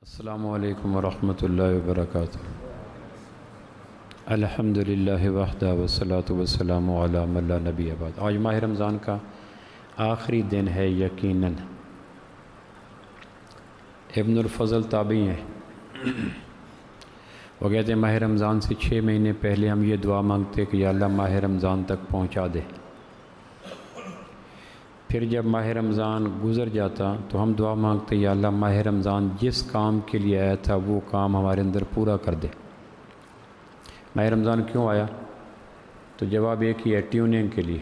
السلام علیکم ورحمۃ اللہ وبرکاتہ۔ الحمدللہ وحدہ والصلاۃ والسلام علی من لا نبی بعد۔ آج ماہ رمضان کا آخری دن ہے یقیناً۔ ابن الفضل تابعی ہیں، وہ کہتے ہیں ماہ رمضان سے 6 مہینے پہلے ہم یہ دعا مانگتے کہ یا اللہ ماہ رمضان تک پہنچا دے، پھر جب ماہ رمضان گزر جاتا تو ہم دعا مانگتے یا اللہ ماہ رمضان جس کام کے لیے آیا تھا وہ کام ہمارے اندر پورا کر دے۔ ماہ رمضان کیوں آیا؟ تو جواب ایک ہی ہے، ٹیوننگ کے لیے،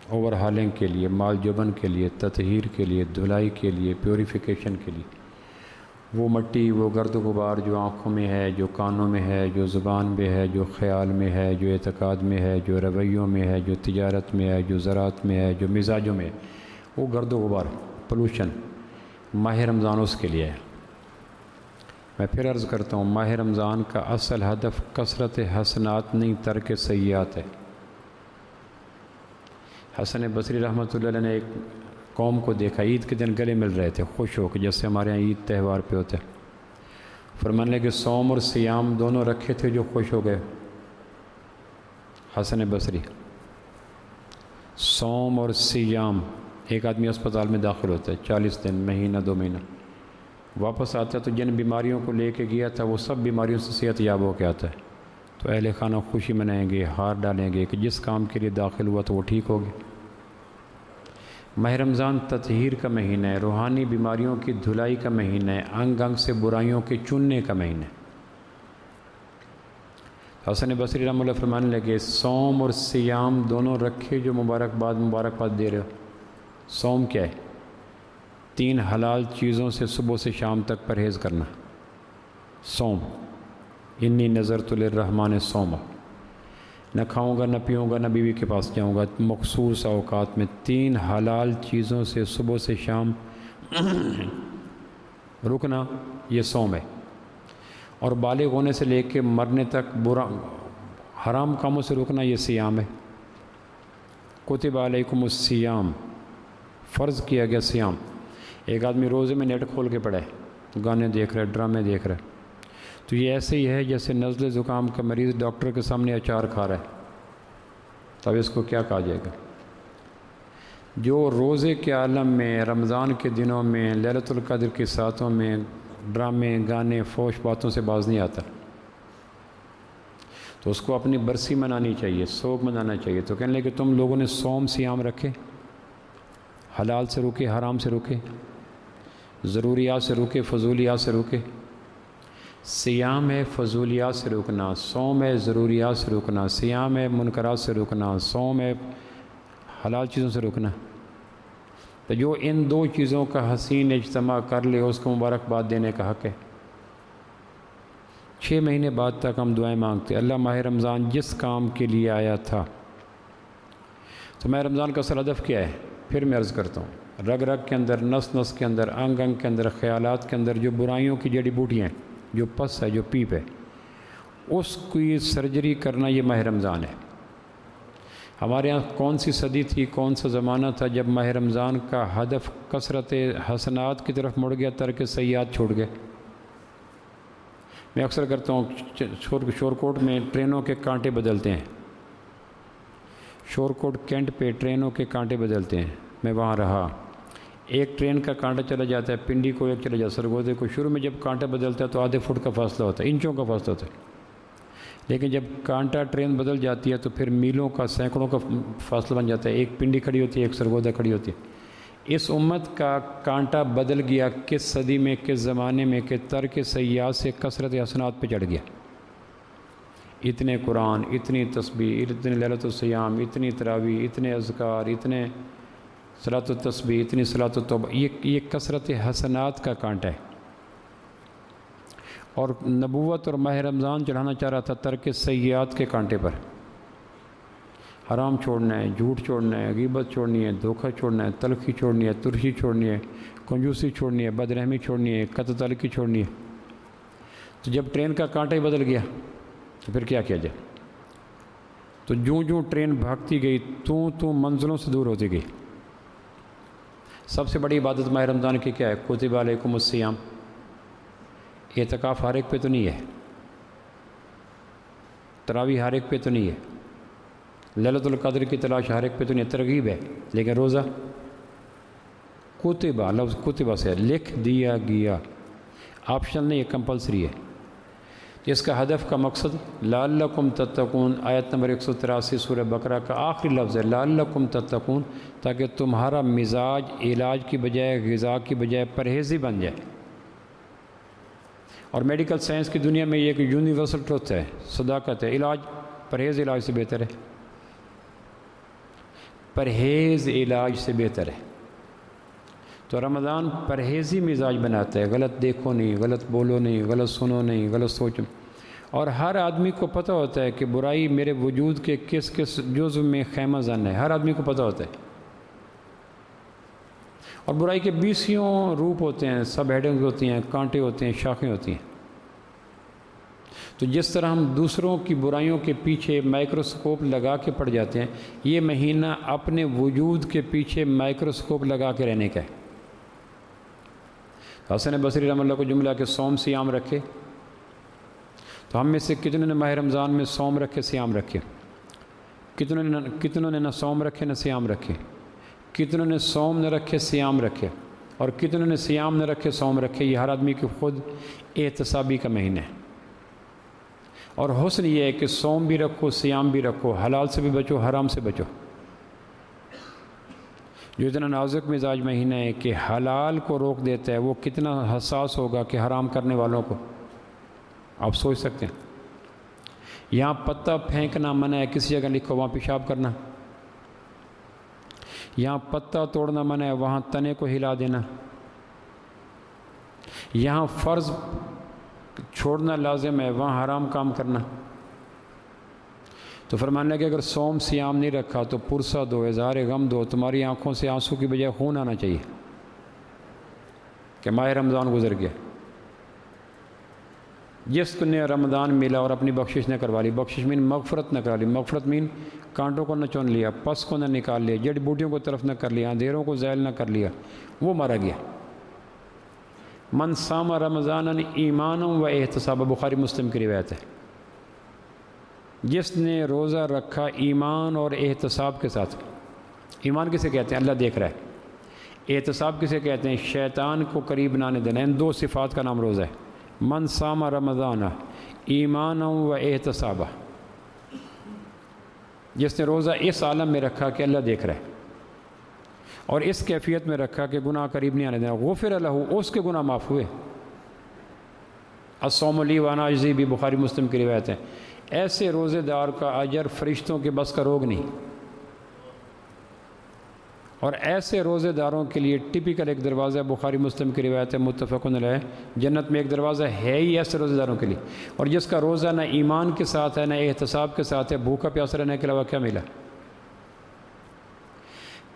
اوور ہالنگ کے لیے، مال جبن کے لیے، تطہیر کے لیے، دھلائی کے لیے، پیوریفیکیشن کے لیے۔ وہ مٹی، وہ گرد و غبار جو آنکھوں میں ہے، جو کانوں میں ہے، جو زبان میں ہے، جو خیال میں ہے، جو اعتقاد میں ہے، جو رویوں میں ہے، جو تجارت میں ہے، جو زراعت میں ہے، جو مزاجوں میں ہے، وہ گرد و غبار، پولوشن، ماہ رمضان اس کے لیے ہے۔ میں پھر عرض کرتا ہوں، ماہ رمضان کا اصل ہدف کثرت حسنات نہیں، ترک سیئات ہے۔ حسن بصری رحمۃ اللہ علیہ نے ایک قوم کو دیکھا، عید کے دن گلے مل رہے تھے خوش ہو کے، جیسے ہمارے یہاں عید تہوار پہ ہوتے ہیں۔ فرمانے لگے صوم اور سیام دونوں رکھے تھے جو خوش ہو گئے؟ حسن بصری، صوم اور سیام۔ ایک آدمی اسپتال میں داخل ہوتا ہے 40 دن، مہینہ 2 مہینہ، واپس آتا ہے تو جن بیماریوں کو لے کے گیا تھا وہ سب بیماریوں سے صحت یاب ہو کے آتا ہے، تو اہل خانہ خوشی منائیں گے، ہار ڈالیں گے کہ جس کام کے لیے داخل ہوا تو وہ ٹھیک ہو گیا۔ ماہ رمضان تطہیر کا مہینہ ہے، روحانی بیماریوں کی دھلائی کا مہینہ ہے، انگ انگ سے برائیوں کے چننے کا مہینہ ہے۔ حسن بصری رحمۃ اللہ فرمانے لگے صوم اور سیام دونوں رکھے جو مبارکباد دے رہے ہو۔ صوم کیا ہے؟ 3 حلال چیزوں سے صبح سے شام تک پرہیز کرنا، صوم۔ انی نذرت للرحمن صوما، نہ کھاؤں گا، نہ پیوں گا، نہ بیوی کے پاس جاؤں گا، مخصوص اوقات میں 3 حلال چیزوں سے صبح سے شام رکنا، یہ صوم ہے۔ اور بالغ ہونے سے لے کے مرنے تک حرام کاموں سے رکنا، یہ سیام ہے۔ کتب علیکم السیام، فرض کیا گیا سیام۔ ایک آدمی روزے میں نیٹ کھول کے پڑھے، گانے دیکھ رہے، ڈرامے دیکھ رہے، تو یہ ایسے ہی ہے جیسے نزلے زکام کا مریض ڈاکٹر کے سامنے اچار کھا رہا ہے، تب اس کو کیا کہا جائے گا؟ جو روزے کے عالم میں، رمضان کے دنوں میں، لیلۃ القدر کی ساعتوں میں ڈرامے، گانے، فوش باتوں سے باز نہیں آتا، تو اس کو اپنی برسی منانی چاہیے، سوگ منانا چاہیے۔ تو کہنے لگے تم لوگوں نے صوم سیام رکھے، حلال سے رکے، حرام سے رکے، ضروریات سے رکے، فضولیات سے رکے۔ سیام ہے فضولیات سے رکنا، صوم ہے ضروریات سے رکنا، سیام ہے منکرات سے رکنا، صوم ہے حلال چیزوں سے رکنا۔ تو جو ان 2 چیزوں کا حسین اجتماع کر لے اس کو مبارکباد دینے کا حق ہے۔ 6 مہینے بعد تک ہم دعائیں مانگتے، اللہ ماہ رمضان جس کام کے لیے آیا تھا۔ تو ماہ رمضان کا اصل ہدف کیا ہے؟ پھر میں عرض کرتا ہوں، رگ رگ کے اندر، نس نس کے اندر، انگ انگ کے اندر، خیالات کے اندر جو برائیوں کی جڑی بوٹیاں ہیں، جو پس ہے، جو پیپ ہے، اس کی سرجری کرنا، یہ ماہ رمضان ہے۔ ہمارے ہاں کون سی صدی تھی، کون سا زمانہ تھا جب ماہ رمضان کا ہدف کثرت حسنات کی طرف مڑ گیا، ترک سیئات چھوڑ گئے؟ میں اکثر کرتا ہوں، شورکوٹ میں ٹرینوں کے کانٹے بدلتے ہیں، شورکوٹ کینٹ پہ ٹرینوں کے کانٹے بدلتے ہیں، میں وہاں رہا۔ ایک ٹرین کا کانٹا چلا جاتا ہے پنڈی کو، ایک چلا جاتا ہے سرگودے کو۔ شروع میں جب کانٹا بدلتا ہے تو آدھے فٹ کا فاصلہ ہوتا ہے، انچوں کا فاصلہ ہوتا ہے، لیکن جب کانٹا ٹرین بدل جاتی ہے تو پھر میلوں کا، سینکڑوں کا فاصلہ بن جاتا ہے۔ ایک پنڈی کھڑی ہوتی ہے، ایک سرگودہ کھڑی ہوتی ہے۔ اس امت کا کانٹا بدل گیا کس صدی میں، کس زمانے میں، کہ ترک سیئات سے کثرت حسنات پہ چڑھ گیا۔ اتنے قرآن، اتنی تسبیح، اتنے لیلۃ الصیام، اتنی تراویح، اتنے اذکار، اتنے صلاۃ التسبیح، اتنی صلاۃ التوبہ، یہ کثرت حسنات کا کانٹا ہے۔ اور نبوت اور ماہ رمضان چڑھانا چاہ رہا تھا ترک سیئات کے کانٹے پر۔ حرام چھوڑنا ہے، جھوٹ چھوڑنا ہے، غیبت چھوڑنی ہے، دھوکہ چھوڑنا ہے، تلخی چھوڑنی ہے، ترشی چھوڑنی ہے، کنجوسی چھوڑنی ہے، بدرحمی چھوڑنی ہے، قطع تلخی چھوڑنی ہے۔ تو جب ٹرین کا کانٹا ہی بدل گیا تو پھر کیا کیا جائے؟ تو جوں ٹرین بھاگتی گئی تو منزلوں سے دور ہوتی گئی۔ سب سے بڑی عبادت ماہ رمضان کی کیا ہے؟ کتب علیکم الصیام، اعتکاف ہر ایک پہ تو نہیں ہے، تراویح ہر ایک پہ تو نہیں ہے، لیلۃ القدر کی تلاش ہر ایک پہ تو نہیں ہے، ترغیب ہے، لیکن روزہ کتبہ، لفظ کتبہ سے لکھ دیا گیا، آپشنل نہیں ہے، کمپلسری ہے۔ اس کا ہدف کا مقصد لعلکم تتقون، آیت نمبر 183 سورہ بقرہ کا آخری لفظ ہے، لعلکم تتقون، تاکہ تمہارا مزاج علاج کی بجائے غذا کی بجائے پرہیزی بن جائے۔ اور میڈیکل سائنس کی دنیا میں یہ ایک یونیورسل ٹروتھ ہے، صداقت ہے، علاج پرہیز علاج سے بہتر ہے، پرہیز علاج سے بہتر ہے۔ تو رمضان پرہیزی مزاج بناتا ہے، غلط دیکھو نہیں، غلط بولو نہیں، غلط سنو نہیں، غلط سوچو، اور ہر آدمی کو پتہ ہوتا ہے کہ برائی میرے وجود کے کس کس جزو میں خیمہ زن ہے، ہر آدمی کو پتہ ہوتا ہے۔ اور برائی کے 20 روپ ہوتے ہیں، سب ہیڈنگز ہوتی ہیں، کانٹے ہوتے ہیں، شاخیں ہوتی ہیں۔ تو جس طرح ہم دوسروں کی برائیوں کے پیچھے مائکروسکوپ لگا کے پڑ جاتے ہیں، یہ مہینہ اپنے وجود کے پیچھے مائکروسکوپ لگا کے رہنے کا ہے۔ حسن بصری رحمہ اللہ کو جملہ کہ صوم سیام رکھے، تو ہم میں سے کتنوں نے ماہ رمضان میں صوم رکھے، سیام رکھے؟ کتنوں نے نہ صوم رکھے نہ سیام رکھے؟ کتنوں نے صوم نہ رکھے سیام رکھے؟ اور کتنوں نے سیام نہ رکھے صوم رکھے؟ یہ ہر آدمی کی خود احتسابی کا مہینہ ہے۔ اور حسن یہ ہے کہ صوم بھی رکھو، سیام بھی رکھو، حلال سے بھی بچو، حرام سے بچو۔ جو اتنا نازک مزاج مہینہ ہے کہ حلال کو روک دیتا ہے، وہ کتنا حساس ہوگا کہ حرام کرنے والوں کو، آپ سوچ سکتے ہیں۔ یہاں پتہ پھینکنا منع ہے، کسی جگہ لکھو وہاں پیشاب کرنا۔ یہاں پتہ توڑنا منع ہے، وہاں تنے کو ہلا دینا۔ یہاں فرض چھوڑنا لازم ہے، وہاں حرام کام کرنا۔ تو فرمانے لگے اگر صوم سیام نہیں رکھا تو پرسہ دو، اظہار غم دو، تمہاری آنکھوں سے آنسو کی بجائے خون آنا چاہیے کہ ماہ رمضان گزر گیا۔ جس کو نے رمضان ملا اور اپنی بخشش نہ کروا لی، بخشش مین مغفرت نہ کرا لی، مغفرت مین کانٹوں کو نہ چون لیا، پس کو نہ نکال لیا، جڑی بوٹیوں کو طرف نہ کر لیا، اندھیروں کو زائل نہ کر لیا، وہ مارا گیا۔ من صام رمضان ایمانا و احتسابا، بخاری مسلم کی روایت ہے۔ جس نے روزہ رکھا ایمان اور احتساب کے ساتھ، ایمان کسے کہتے ہیں؟ اللہ دیکھ رہا ہے۔ احتساب کسے کہتے ہیں؟ شیطان کو قریب نہ آنے دینا۔ ان دو صفات کا نام روزہ ہے۔ من صام رمضان ایمانا و احتسابا، جس نے روزہ اس عالم میں رکھا کہ اللہ دیکھ رہا ہے، اور اس کیفیت میں رکھا کہ گناہ قریب نہیں آنے دینا، غفر لہ، اس کے گناہ معاف ہوئے۔ الصوم لی وانا اجزی بھی بخاری مسلم کی روایت ہے۔ ایسے روزے دار کا اجر فرشتوں کے بس کا روگ نہیں، اور ایسے روزے داروں کے لیے ٹپیکل ایک دروازہ، بخاری مسلم کی روایت ہے، متفق علیہ، جنت میں ایک دروازہ ہے ہی ایسے روزے داروں کے لیے۔ اور جس کا روزہ نہ ایمان کے ساتھ ہے نہ احتساب کے ساتھ ہے، بھوکا پیاسا رہنے کے علاوہ کیا ملا؟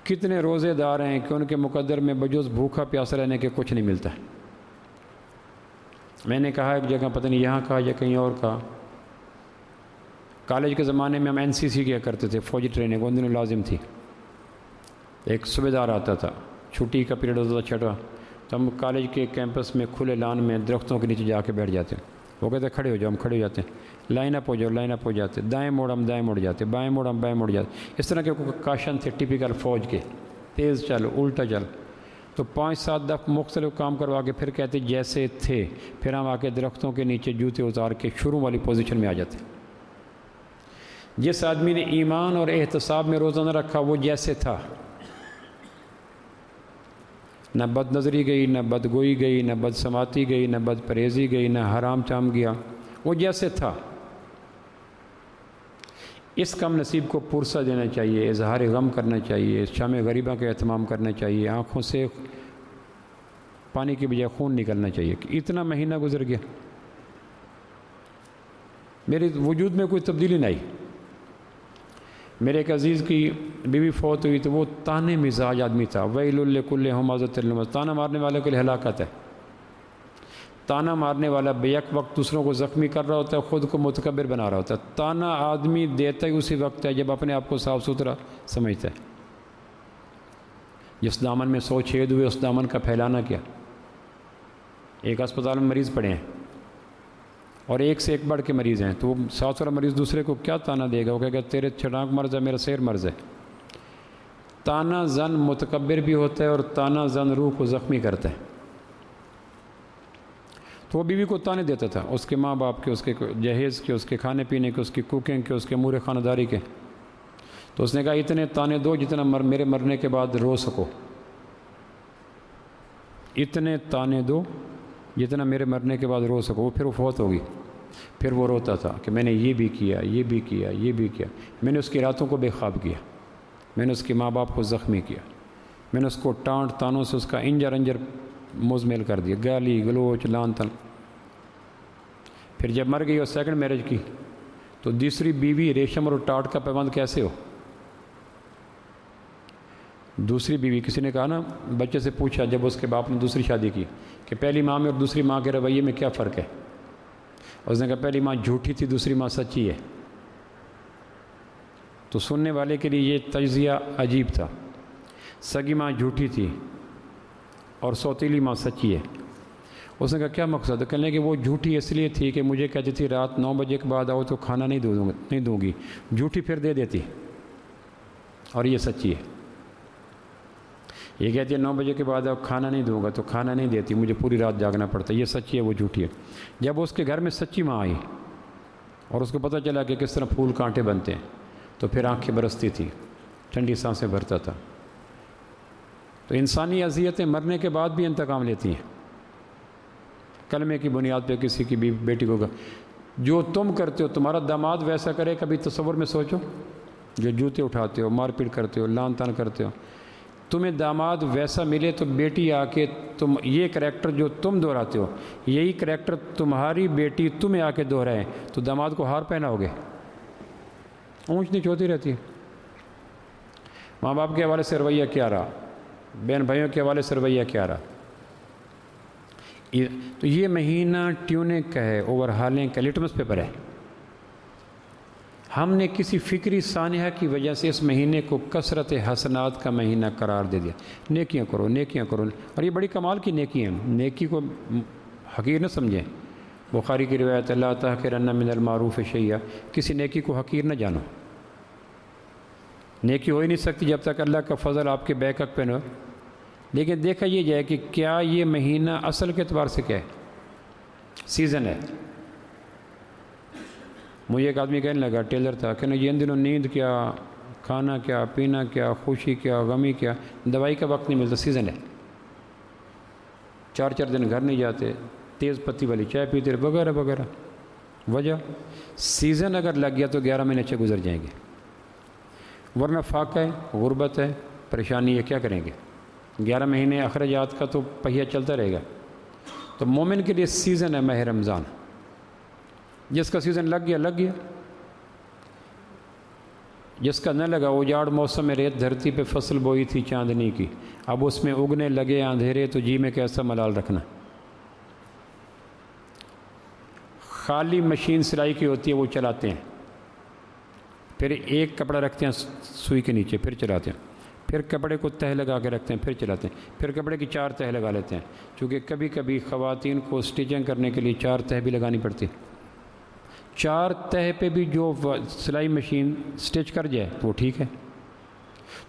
کتنے روزے دار ہیں کہ ان کے مقدر میں بجز بھوکا پیاسا رہنے کے کچھ نہیں ملتا ہے۔ میں نے کہا ایک جگہ، پتہ نہیں یہاں کہا یا کہیں اور کہا، کالج کے زمانے میں ہم NCC کیا کرتے تھے، فوجی ٹریننگ، ان دنوں لازم تھی۔ ایک صوبے دار آتا تھا، چھٹی کا پیریڈ ہوتا تھا چھٹا، تو ہم کالج کے کیمپس میں کھلے لان میں درختوں کے نیچے جا کے بیٹھ جاتے ہیں۔ وہ کہتے ہیں کھڑے ہو جاؤ، ہم کھڑے ہو جاتے ہیں، لائن اپ ہو جاؤ، لائن اپ ہو جاتے، دائیں موڑ ہم دائیں موڑ جاتے، بائیں موڑ ہم بائیں موڑ جاتے۔ اس طرح کے کاشن تھے ٹپیکل فوج کے، تیز چل، الٹا چل۔ تو 5-7 دفعہ مختلف کام کروا کے پھر کہتے جیسے تھے، پھر ہم آ کے درختوں کے نیچے جوتے اتار کے شروع والی پوزیشن میں آ جاتے۔ جس آدمی نے ایمان اور احتساب میں روزہ نہ رکھا، وہ جیسے تھا، نہ بد نظری گئی، نہ بدگوئی گئی، نہ بد سماعتی گئی، نہ بد پرہیزی گئی، نہ حرام چام گیا، وہ جیسے تھا۔ اس کم نصیب کو پرسہ دینا چاہیے، اظہار غم کرنا چاہیے، شام غریبہ کا اہتمام کرنا چاہیے، آنکھوں سے پانی کی بجائے خون نکلنا چاہیے کہ اتنا مہینہ گزر گیا، میرے وجود میں کوئی تبدیلی نہیں آئی۔ میرے ایک عزیز کی بیوی فوت ہوئی تو وہ تانے مزاج آدمی تھا، ویل لکل ہمزۃ لمزہ، تانا مارنے والے کے لیے ہلاکت ہے۔ تانا مارنے والا بیک وقت دوسروں کو زخمی کر رہا ہوتا ہے، خود کو متکبر بنا رہا ہوتا ہے۔ تانا آدمی دیتا ہی اسی وقت ہے جب اپنے آپ کو صاف ستھرا سمجھتا ہے۔ جس دامن میں 100 چھید ہوئے، اس دامن کا پھیلانا کیا؟ ایک اسپتال میں مریض پڑے ہیں، اور ایک سے ایک بڑھ کے مریض ہیں، تو وہ ساتھ والا مریض دوسرے کو کیا تانا دے گا؟ وہ کہے گا تیرے چھڑانک مرض ہے، میرا سیر مرض ہے۔ تانا زن متکبر بھی ہوتا ہے اور تانا زن روح کو زخمی کرتا ہے۔ تو وہ بیوی کو تانے دیتا تھا، اس کے ماں باپ کے، اس کے جہیز کے، اس کے کھانے پینے کے، اس کی کوکنگ کے، اس کے امور خانہ داری کے۔ تو اس نے کہا اتنے تانے دو جتنا میرے مرنے کے بعد رو سکو، اتنے تانے دو جتنا میرے مرنے کے بعد رو سکو۔ پھر وہ فوت ہوگی، پھر وہ روتا تھا کہ میں نے یہ بھی کیا، یہ بھی کیا، یہ بھی کیا، میں نے اس کی راتوں کو بے خواب کیا، میں نے اس کے ماں باپ کو زخمی کیا، میں نے اس کو ٹانٹ تانوں سے اس کا انجر انجر مزمل کر دیا، گالی گلوچ لان تن۔ پھر جب مر گئی اور سیکنڈ میرج کی تو دوسری بیوی ریشم اور ٹاٹ کا پیوند کیسے ہو؟ دوسری بیوی، کسی نے کہا نا بچے سے پوچھا جب اس کے باپ نے دوسری شادی کی کہ پہلی ماں میں اور دوسری ماں کے رویے میں کیا فرق ہے؟ اس نے کہا پہلی ماں جھوٹی تھی، دوسری ماں سچی ہے۔ تو سننے والے کے لیے یہ تجزیہ عجیب تھا، سگی ماں جھوٹی تھی اور سوتیلی ماں سچی ہے۔ اس نے کہا کیا مقصد ہے؟ کہنے کہ وہ جھوٹی اس لیے تھی کہ مجھے کہتی تھی رات 9 بجے کے بعد آؤ تو کھانا نہیں دوں گی، جھوٹی پھر دے دیتی، اور یہ سچی ہے۔ یہ کہتی ہے 9 بجے کے بعد اب کھانا نہیں دوں گا تو کھانا نہیں دیتی، مجھے پوری رات جاگنا پڑتا ہے، یہ سچی ہے، وہ جھوٹی ہے۔ جب اس کے گھر میں سچی ماں آئی اور اس کو پتہ چلا کہ کس طرح پھول کانٹے بنتے ہیں تو پھر آنکھیں برستی تھی، ٹھنڈی سانسیں بھرتا تھا۔ تو انسانی اذیتیں مرنے کے بعد بھی انتقام لیتی ہیں۔ کلمے کی بنیاد پہ کسی کی بیٹی کو جو تم کرتے ہو تمہارا داماد ویسا کرے، کبھی تصور میں سوچو؟ جو جوتے اٹھاتے ہو، مار پیٹ کرتے ہو، لان تان کرتے ہو، تمہیں داماد ویسا ملے تو بیٹی آ کے تم یہ کریکٹر جو تم دہراتے ہو، یہی کریکٹر تمہاری بیٹی تمہیں آ کے دہرائے تو داماد کو ہار پہناؤ گے؟ اونچ نیچ ہوتی رہتی ہے۔ ماں باپ کے حوالے سے رویہ کیا رہا، بہن بھائیوں کے حوالے سے رویہ کیا رہا؟ تو یہ مہینہ ٹیوننگ کا ہے، اوور ہالنگ کا لٹمس پیپر ہے۔ ہم نے کسی فکری سانحہ کی وجہ سے اس مہینے کو کثرت حسنات کا مہینہ قرار دے دیا، نیکیاں کرو نیکیاں کرو، اور یہ بڑی کمال کی نیکی ہیں، نیکی کو حقیر نہ سمجھیں۔ بخاری کی روایت اللہ تحقرن من المعروف شیئا، کسی نیکی کو حقیر نہ جانو۔ نیکی ہو ہی نہیں سکتی جب تک اللہ کا فضل آپ کے بیک حق پہ نہ ہو۔ لیکن دیکھا یہ جائے کہ کیا یہ مہینہ اصل کے اعتبار سے کیا ہے؟ سیزن ہے۔ مجھے ایک آدمی کہنے لگا، ٹیلر تھا، کہ یہ ان دنوں نیند کیا، کھانا کیا، پینا کیا، خوشی کیا، غمی کیا، دوائی کا وقت نہیں ملتا، سیزن ہے۔ 4 دن گھر نہیں جاتے، تیز پتی والی چائے پیتے وغیرہ وغیرہ۔ وجہ سیزن اگر لگ گیا تو 11 مہینے اچھے گزر جائیں گے، ورنہ فاقہ ہے، غربت ہے، پریشانی ہے، کیا کریں گے؟ 11 مہینے اخراجات کا تو پہیہ چلتا رہے گا۔ تو مومن کے لیے سیزن ہے ماہ رمضان، جس کا سیزن لگ گیا لگ گیا، جس کا نہ لگا اجاڑ موسم میں ریت دھرتی پہ فصل بوئی تھی چاندنی کی، اب اس میں اگنے لگے اندھیرے تو جی میں کیسا ملال رکھنا۔ خالی مشین سلائی کی ہوتی ہے وہ چلاتے ہیں، پھر ایک کپڑا رکھتے ہیں سوئی کے نیچے، پھر چلاتے ہیں، پھر کپڑے کو تہ لگا کے رکھتے ہیں، پھر چلاتے ہیں، پھر کپڑے کی 4 تہ لگا لیتے ہیں، چونکہ کبھی کبھی خواتین کو سٹیچنگ کرنے کے لیے 4 تہ بھی لگانی پڑتی، 4 تہ پہ بھی جو سلائی مشین سٹچ کر جائے تو وہ ٹھیک ہے۔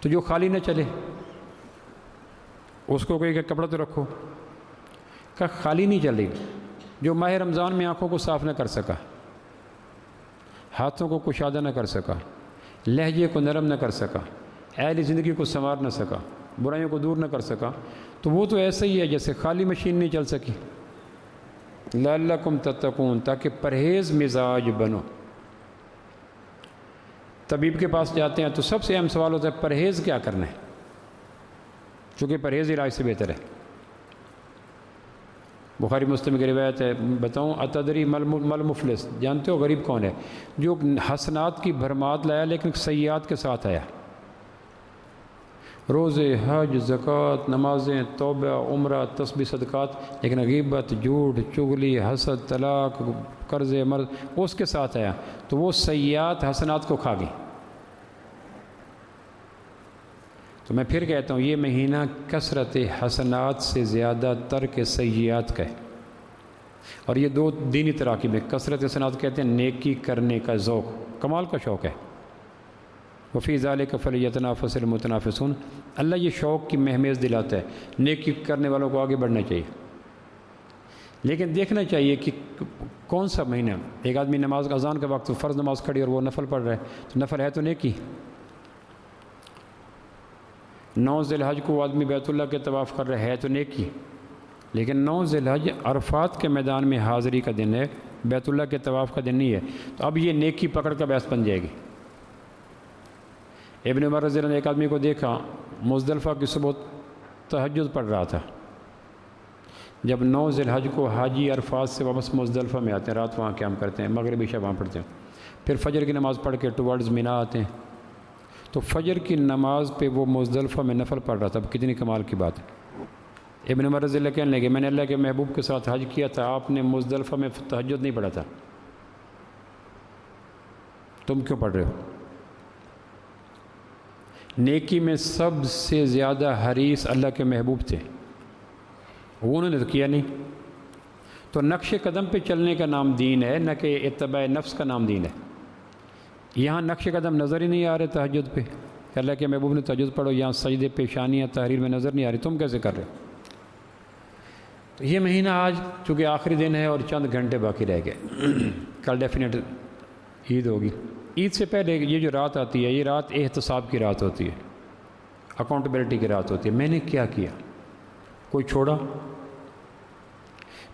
تو جو خالی نہ چلے اس کو کوئی کہ کپڑا تو رکھو، کہ خالی نہیں چل رہی، جو ماہ رمضان میں آنکھوں کو صاف نہ کر سکا، ہاتھوں کو کشادہ نہ کر سکا، لہجے کو نرم نہ کر سکا، اہل زندگی کو سنوار نہ سکا، برائیوں کو دور نہ کر سکا، تو وہ تو ایسا ہی ہے جیسے خالی مشین نہیں چل سکی۔ لعلکم تتقون، تاکہ پرہیز مزاج بنو۔ طبیب کے پاس جاتے ہیں تو سب سے اہم سوال ہوتا ہے پرہیز کیا کرنا ہے، چونکہ پرہیز علاج سے بہتر ہے۔ بخاری مسلم کی روایت ہے، بتاؤں اتدری مل مفلس، جانتے ہو غریب کون ہے؟ جو حسنات کی بھرمات لایا لیکن سیئات کے ساتھ آیا، روزے، حج، زکوٰۃ، نمازیں، توبہ، عمرہ، تسبیح، صدقات، لیکن غیبت، جھوٹ، چغلی، حسد، طلاق، قرض مرض اس کے ساتھ آیا تو وہ سیئات حسنات کو کھا گئی۔ تو میں پھر کہتا ہوں یہ مہینہ کثرت حسنات سے زیادہ ترک سیئات کا ہے، اور یہ دو دینی تراکیب ہیں. کثرت سنات کہتے ہیں نیکی کرنے کا ذوق، کمال کا شوق ہے. وفی ذالک فلیتنافس المتنافسون. اللہ یہ شوق کی مہمیز دلاتا ہے. نیکی کرنے والوں کو آگے بڑھنا چاہیے، لیکن دیکھنا چاہیے کہ کون سا مہینہ. ایک آدمی نماز اذان کا وقت فرض نماز کھڑی اور وہ نفل پڑھ رہا ہے، تو نفل ہے تو نیکی. 9 ذی الحج کو آدمی بیت اللہ کے طواف کر رہا ہے تو نیکی، لیکن 9 ذی الحج عرفات کے میدان میں حاضری کا دن ہے، بیت اللہ کے طواف کا دن نہیں ہے. تو اب یہ نیکی پکڑ کا باعث بن جائے گی. ابن عمر رضی اللہ عنہ نے ایک آدمی کو دیکھا مزدلفہ کی صبح تہجد پڑھ رہا تھا. جب 9 ذی الحج کو حاجی عرفات سے واپس مزدلفہ میں آتے ہیں، رات وہاں قیام کرتے ہیں، مغرب عشاء وہاں پڑھتے ہیں، پھر فجر کی نماز پڑھ کے ٹورڈز مینا آتے ہیں. تو فجر کی نماز پہ وہ مزدلفہ میں نفل پڑھ رہا تھا. اب کتنی کمال کی بات ہے. ابن عمر رضی اللہ کہنے لگے میں نے اللہ کے محبوب کے ساتھ حج کیا تھا، آپ نے مزدلفہ میں تہجد نہیں پڑھا تھا، تم کیوں پڑھ رہے ہو؟ نیکی میں سب سے زیادہ حریص اللہ کے محبوب تھے، انہوں نے تو کیا نہیں. تو نقش قدم پہ چلنے کا نام دین ہے، نہ کہ اتباع نفس کا نام دین ہے. یہاں نقش قدم نظر ہی نہیں آ رہے تہجد پہ کہ اللہ کے محبوب نے تہجد پڑھو، یہاں سجدے پیشانیاں تحریر میں نظر نہیں آ رہی، تم کیسے کر رہے ہو؟ تو یہ مہینہ آج چونکہ آخری دن ہے اور چند گھنٹے باقی رہ گئے. کل ڈیفینیٹ عید ہوگی. عید سے پہلے یہ جو رات آتی ہے، یہ رات احتساب کی رات ہوتی ہے، اکاؤنٹیبلٹی کی رات ہوتی ہے. میں نے کیا کیا؟ کوئی چھوڑا؟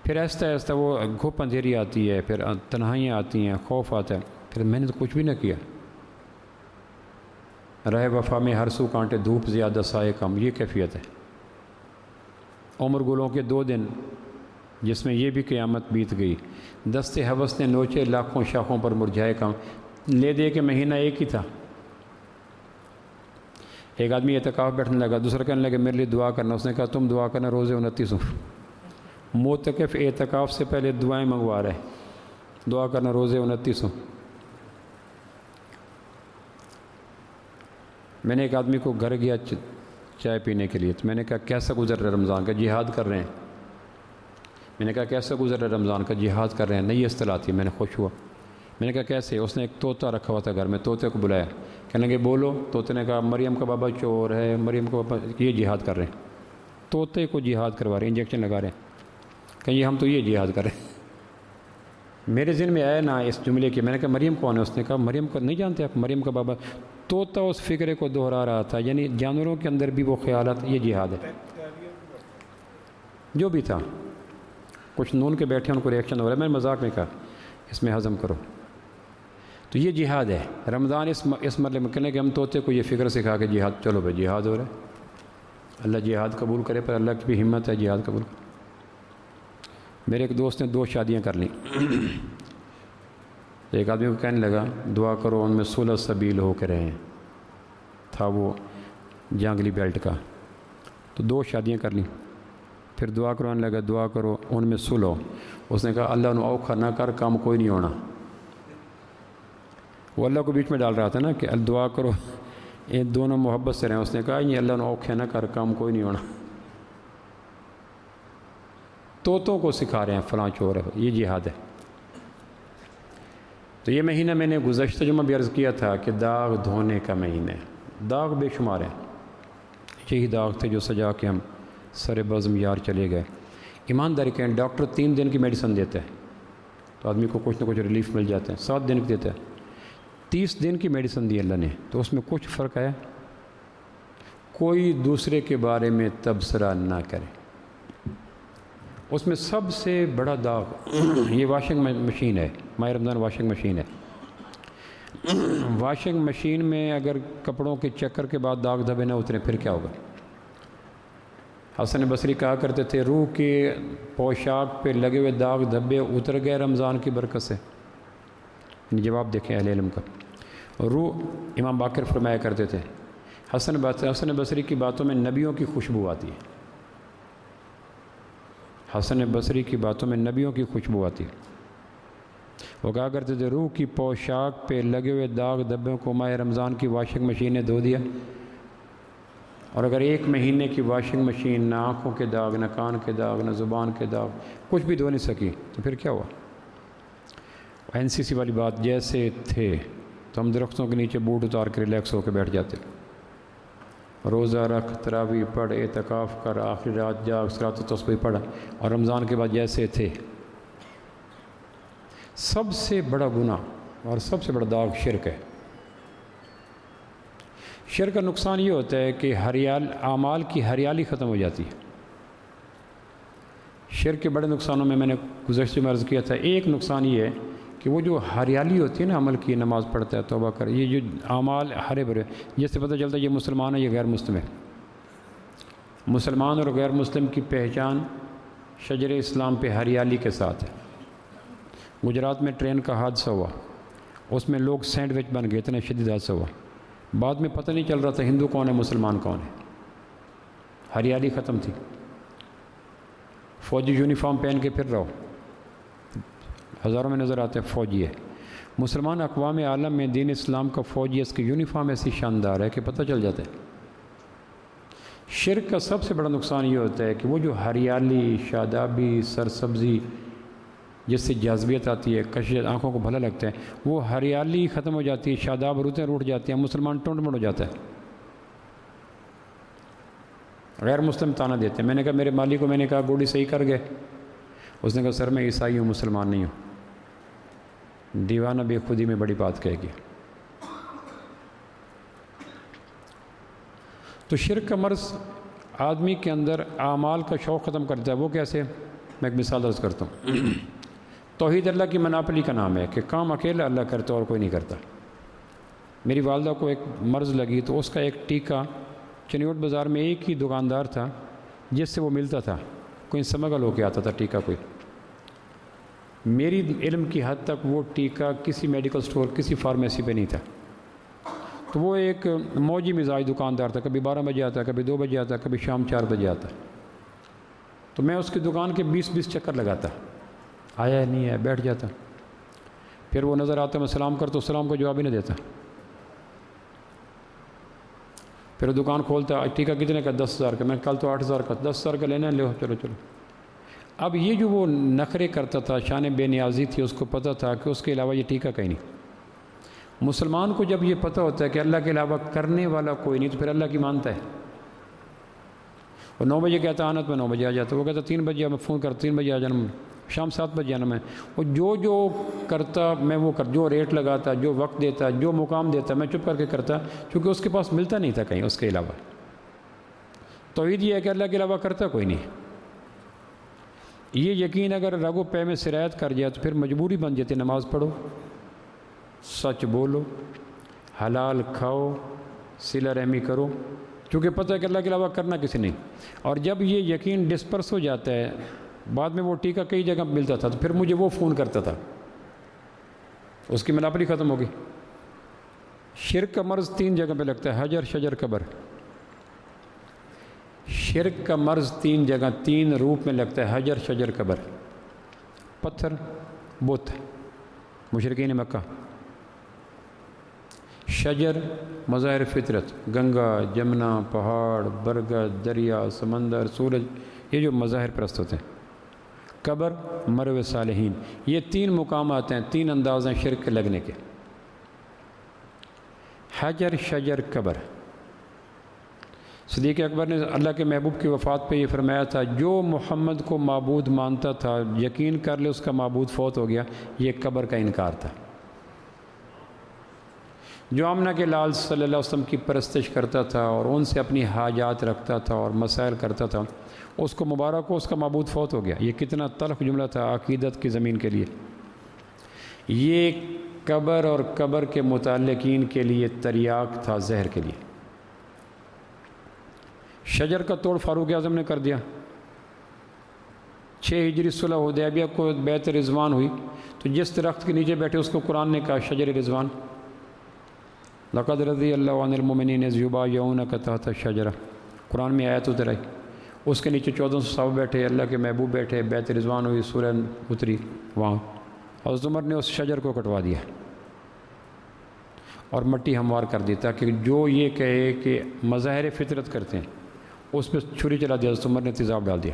پھر آہستہ آہستہ وہ گھپ اندھیری آتی ہے، پھر تنہائیاں آتی ہیں، خوف آتا ہے. پھر میں نے تو کچھ بھی نہ کیا. رہے وفا میں ہر سو کانٹے، دھوپ زیادہ سائے کم، یہ کیفیت ہے. عمر گلوں کے 2 دن جس میں یہ بھی قیامت بیت گئی. دست ہوس نے نوچے لاکھوں شاخوں پر مرجھائے کم. لے دے کے مہینہ ایک ہی تھا. ایک آدمی اعتکاف بیٹھنے لگا، دوسرا کہنے لگا میرے لیے دعا کرنا. اس نے کہا تم دعا کرنا، روزے 29 ہوں. معتکف اعتکاف سے پہلے دعائیں منگوا رہے، دعا کرنا روزے 29 ہوں. میں نے ایک آدمی کو گھر گیا چائے پینے کے لیے، تو میں نے کہا کیسا گزر رہا ہے رمضان کا؟ جہاد کر رہے ہیں. میں نے کہا کیسا گزر رہا ہے رمضان کا؟ جہاد کر رہے ہیں. نئی اصطلاح تھی، میں نے خوش ہوا. میں نے کہا کیسے؟ اس نے ایک طوطا رکھا ہوا تھا گھر میں، طوطے کو بلایا، کہنے لگے بولو. طوطے نے کہا مریم کا بابا چور ہے، مریم کا بابا. یہ جہاد کر رہے ہیں، طوطے کو جہاد کروا رہے ہیں، انجیکشن لگا رہے ہیں. کہیں ہم تو یہ جہاد کر رہے ہیں. میرے ذہن میں آیا نا اس جملے کی. میں نے کہا مریم کون ہے؟ اس نے کہا مریم کو نہیں جانتے آپ؟ مریم کا بابا. طوطا اس فکرے کو دہرا رہا تھا، یعنی جانوروں کے اندر بھی وہ خیالات. یہ جہاد ہے جو بھی تھا. کچھ نون کے بیٹھے ان کو ریئیکشن ہو رہا ہے. میں نے مذاق میں کہا اس میں ہضم کرو. تو یہ جہاد ہے. رمضان اس مرحلے میں کہنے کہ ہم طوطے کو یہ فکر سکھا کے جہاد. چلو بھائی جہاد ہو رہا ہے. اللہ جہاد قبول کرے، پر اللہ کی بھی ہمت ہے جہاد قبول کرے. میرے ایک دوست نے 2 شادیاں کر لیں. ایک آدمی کو کہنے لگا دعا کرو ان میں صلح سبیل ہو کے رہیں. تھا وہ جانگلی بیلٹ کا. تو 2 شادیاں کر لیں. پھر دعا کرو آنے لگا دعا کرو ان میں صلح ہو. اس نے کہا اللہ انہوں اوکھا نہ کر، کام کوئی نہیں ہونا. وہ اللہ کو بیچ میں ڈال رہا تھا نا کہ دعا کرو یہ دونوں محبت سے رہیں. اس نے کہا یہ اللہ انہوں اوکھا نہ کر، کام کوئی نہیں ہونا. طوطوں کو سکھا رہے ہیں فلاں چور ہے. یہ جہاد ہے. تو یہ مہینہ میں نے گزشتہ جمعہ بھی عرض کیا تھا کہ داغ دھونے کا مہینہ ہے. داغ بے شمار ہیں. یہی داغ تھے جو سجا کے ہم سر بزم یار چلے گئے. ایمانداری کہیں ڈاکٹر 3 دن کی میڈیسن دیتا ہے تو آدمی کو کچھ نہ کچھ ریلیف مل جاتا ہے. 7 دن کی دیتا ہے. 30 دن کی میڈیسن دی اللہ نے. تو اس میں کچھ فرق ہے. کوئی دوسرے کے بارے میں تبصرہ نہ کرے. اس میں سب سے بڑا داغ یہ واشنگ مشین ہے. ماہ رمضان واشنگ مشین ہے. واشنگ مشین میں اگر کپڑوں کے چکر کے بعد داغ دھبے نہ اترے پھر کیا ہوگا؟ حسن بصری کہا کرتے تھے روح کے پوشاک پہ لگے ہوئے داغ دھبے اتر گئے رمضان کی برکت سے. جواب دیکھیں اہل علم کا. روح امام باقر فرمایا کرتے تھے حسن بصری کی باتوں میں نبیوں کی خوشبو آتی ہے. حسن بصری کی باتوں میں نبیوں کی خوشبو آتی. وہ کہا کرتے تھے روح کی پوشاک پہ لگے ہوئے داغ دھبوں کو ماہ رمضان کی واشنگ مشین نے دھو دیا. اور اگر ایک مہینے کی واشنگ مشین نہ آنکھوں کے داغ، نہ کان کے داغ، نہ زبان کے داغ، کچھ بھی دھو نہیں سکی تو پھر کیا ہوا؟ NCC والی بات، جیسے تھے تو ہم درختوں کے نیچے بوٹ اتار کے ریلیکس ہو کے بیٹھ جاتے، روزہ رکھ، تراویح پڑھ، اعتکاف کر، آخری رات جاگ، صلاۃ و تسبیح پڑھ، اور رمضان کے بعد جیسے تھے۔ سب سے بڑا گناہ اور سب سے بڑا داغ شرک ہے۔ شرک کا نقصان یہ ہوتا ہے کہ اعمال کی ہریالی ختم ہو جاتی ہے۔ شرک کے بڑے نقصانوں میں نے گزشتہ میں عرض کیا تھا، ایک نقصان یہ ہے کہ وہ جو ہریالی ہوتی ہے نا عمل کی، نماز پڑھتا ہے، توبہ کر، یہ جو اعمال ہرے بھرے، جس سے پتہ چلتا ہے یہ مسلمان ہے، یہ غیر مسلم ہے۔ مسلمان اور غیر مسلم کی پہچان شجر اسلام پہ ہریالی کے ساتھ ہے۔ گجرات میں ٹرین کا حادثہ ہوا، اس میں لوگ سینڈوچ بن گئے، اتنا شدید حادثہ ہوا، بعد میں پتہ نہیں چل رہا تھا ہندو کون ہے مسلمان کون ہے، ہریالی ختم تھی۔ فوجی یونیفارم پہن کے پھر رہو، ہزاروں میں نظر آتے ہیں فوجی ہے۔ مسلمان اقوام عالم میں دین اسلام کا فوجی، اس کی یونیفارم ایسی شاندار ہے کہ پتہ چل جاتا ہے۔ شرک کا سب سے بڑا نقصان یہ ہوتا ہے کہ وہ جو ہریالی، شادابی، سرسبزی، جس سے جاذبیت آتی ہے، کشش، آنکھوں کو بھلا لگتا ہے، وہ ہریالی ختم ہو جاتی ہے، شاداب رتیں روٹ جاتی ہیں، مسلمان ٹونڈ مڑ ہو جاتا ہے۔ غیر مسلم تانا دیتے ہیں۔ میں نے کہا میرے مالی کو، میں نے کہا گوڑی صحیح کر گئے، اس نے کہا سر میں عیسائی ہوں، مسلمان نہیں ہوں۔ دیوانہ بے خودی میں بڑی بات کہے گی۔ تو شرک کا مرض آدمی کے اندر اعمال کا شوق ختم کرتا ہے۔ وہ کیسے؟ میں ایک مثال عرض کرتا ہوں۔ توحید اللہ کی مناپلی کا نام ہے کہ کام اکیلا اللہ کرتا اور کوئی نہیں کرتا۔ میری والدہ کو ایک مرض لگی تو اس کا ایک ٹیکہ چنیوٹ بازار میں ایک ہی دکاندار تھا جس سے وہ ملتا تھا، کوئی سمگل ہو کے آتا تھا ٹیکہ کوئی۔ میری علم کی حد تک وہ ٹیکہ کسی میڈیکل سٹور، کسی فارمیسی پہ نہیں تھا۔ تو وہ ایک موجی مزاج دکاندار تھا، کبھی 12 بجے آتا، کبھی 2 بجے آتا، کبھی شام 4 بجے آتا۔ تو میں اس کی دکان کے 20 چکر لگاتا، آیا نہیں ہے، بیٹھ جاتا، پھر وہ نظر آتا، میں سلام کرتا، سلام کو جواب ہی نہیں دیتا، پھر دکان کھولتا، ٹیکہ کتنے کا؟ 10,000 کا۔ میں کل تو 8,000 کا، 10,000 کا لینا ہے، لو چلو چلو۔ اب یہ جو وہ نخرے کرتا تھا، شان بے نیازی تھی، اس کو پتہ تھا کہ اس کے علاوہ یہ ٹیکہ کہیں نہیں۔ مسلمان کو جب یہ پتہ ہوتا ہے کہ اللہ کے علاوہ کرنے والا کوئی نہیں، تو پھر اللہ کی مانتا ہے۔ وہ 9 بجے کہتا آنا، تو میں 9 بجے آ جاتا، وہ کہتا 3 بجے میں فون کر 3 بجے آ جانا، شام 7 بجے آنا میں۔ وہ جو کرتا میں وہ جو ریٹ لگاتا، جو وقت دیتا، جو مقام دیتا، میں چپ کر کے کرتا، کیونکہ اس کے پاس ملتا نہیں تھا کہیں اس کے علاوہ۔ توحید یہ ہے کہ اللہ کے علاوہ کرتا کوئی نہیں۔ یہ یقین اگر رگ و پے میں سرایت کر جائے تو پھر مجبوری بن جاتی، نماز پڑھو، سچ بولو، حلال کھاؤ، صلہ رحمی کرو، کیونکہ پتہ ہے کہ اللہ کے علاوہ کرنا کسی نہیں۔ اور جب یہ یقین ڈسپرس ہو جاتا ہے، بعد میں وہ ٹیکہ کئی جگہ ملتا تھا، تو پھر مجھے وہ فون کرتا تھا، اس کی مناپلی ختم ہوگی۔ شرک کا مرض 3 جگہ پہ لگتا ہے، حجر، شجر، قبر۔ شرک کا مرض 3 جگہ، 3 روپ میں لگتا ہے، حجر، شجر، قبر۔ پتھر، بت، مشرکین مکہ۔ شجر، مظاہر فطرت، گنگا، جمنا، پہاڑ، برگد، دریا، سمندر، سورج، یہ جو مظاہر پرست ہوتے ہیں۔ قبر، مرو صالحین۔ یہ 3 مقامات ہیں، 3 انداز ہیں شرک کے لگنے کے، حجر، شجر، قبر۔ صدیق اکبر نے اللہ کے محبوب کی وفات پہ یہ فرمایا تھا، جو محمد کو معبود مانتا تھا، یقین کر لے اس کا معبود فوت ہو گیا۔ یہ قبر کا انکار تھا۔ جو آمنہ کے لال صلی اللہ علیہ وسلم کی پرستش کرتا تھا اور ان سے اپنی حاجات رکھتا تھا اور مسائل کرتا تھا، اس کو مبارک ہو، اس کا معبود فوت ہو گیا۔ یہ کتنا تلخ جملہ تھا عقیدت کی زمین کے لیے۔ یہ قبر اور قبر کے متعلقین کے لیے تریاق تھا، زہر کے لیے۔ شجر کا توڑ فاروق اعظم نے کر دیا۔ 6 ہجری صلح حدیبیہ کو بیعت رضوان ہوئی، تو جس درخت کے نیچے بیٹھے اس کو قرآن نے کہا شجر رضوان، لقد رضی اللہ عن المؤمنین اذ یبایعونک تحت الشجرہ۔ قرآن میں آیت اتر آئی، اس کے نیچے 1400 صحابہ بیٹھے، اللہ کے محبوب بیٹھے، بیعت رضوان ہوئی، سورہ اتری وہاں، حضرت عمر نے اس شجر کو کٹوا دیا۔ اور مٹی ہموار کر دی تاکہ جو یہ کہے کہ مظاہر فطرت کرتے ہیں اس پہ چھری چلا دیا، حضرت عمر نے تیزاب ڈال دیا۔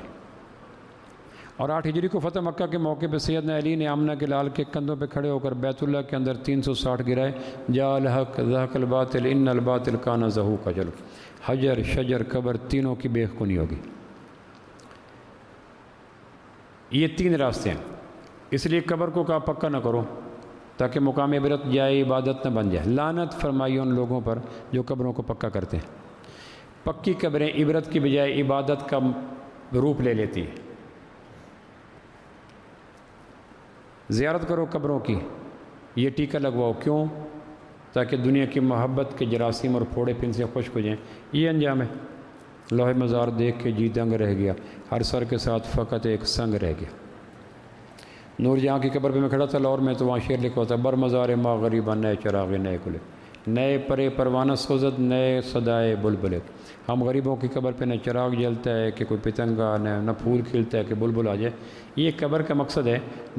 اور 8 ہجری کو فتح مکہ کے موقع پہ سیدنا علی نے آمنہ کے لال کے کندھوں پہ کھڑے ہو کر بیت اللہ کے اندر 360 گرائے، جاء الحق ذاق الباطل ان الباطل کان زہوقا۔ چلو حجر شجر قبر تینوں کی بے خونی ہوگی۔ یہ 3 راستے ہیں، اس لیے قبر کو کہا پکا نہ کرو تاکہ مقام عبرت جائے عبادت نہ بن جائے۔ لعنت فرمائی ان لوگوں پر جو قبروں کو پکا کرتے ہیں۔ پکی قبریں عبرت کی بجائے عبادت کا روپ لے لیتی ہیں۔ زیارت کرو قبروں کی، یہ ٹیکہ لگواؤ، کیوں؟ تاکہ دنیا کی محبت کے جراثیم اور پھوڑے پن سے خشک ہو جائیں۔ یہ انجام ہے۔ لوح مزار دیکھ کے جی دنگ رہ گیا، ہر سر کے ساتھ فقط ایک سنگ رہ گیا۔ نور جہاں کی قبر پہ میں کھڑا تھا لاہور میں، تو وہاں شعر لکھا ہوتا ہے، بر مزار ماں غریبہ نئے چراغ نئے کلے، نئے پرے پروانہ سوزد نئے صدائے بلبلے۔ ہم غریبوں کی قبر پہ نہ چراغ جلتا ہے کہ کوئی پتنگا، نہ پھول کھلتا ہے کہ بلبل آ جائے۔ یہ قبر کا مقصد ہے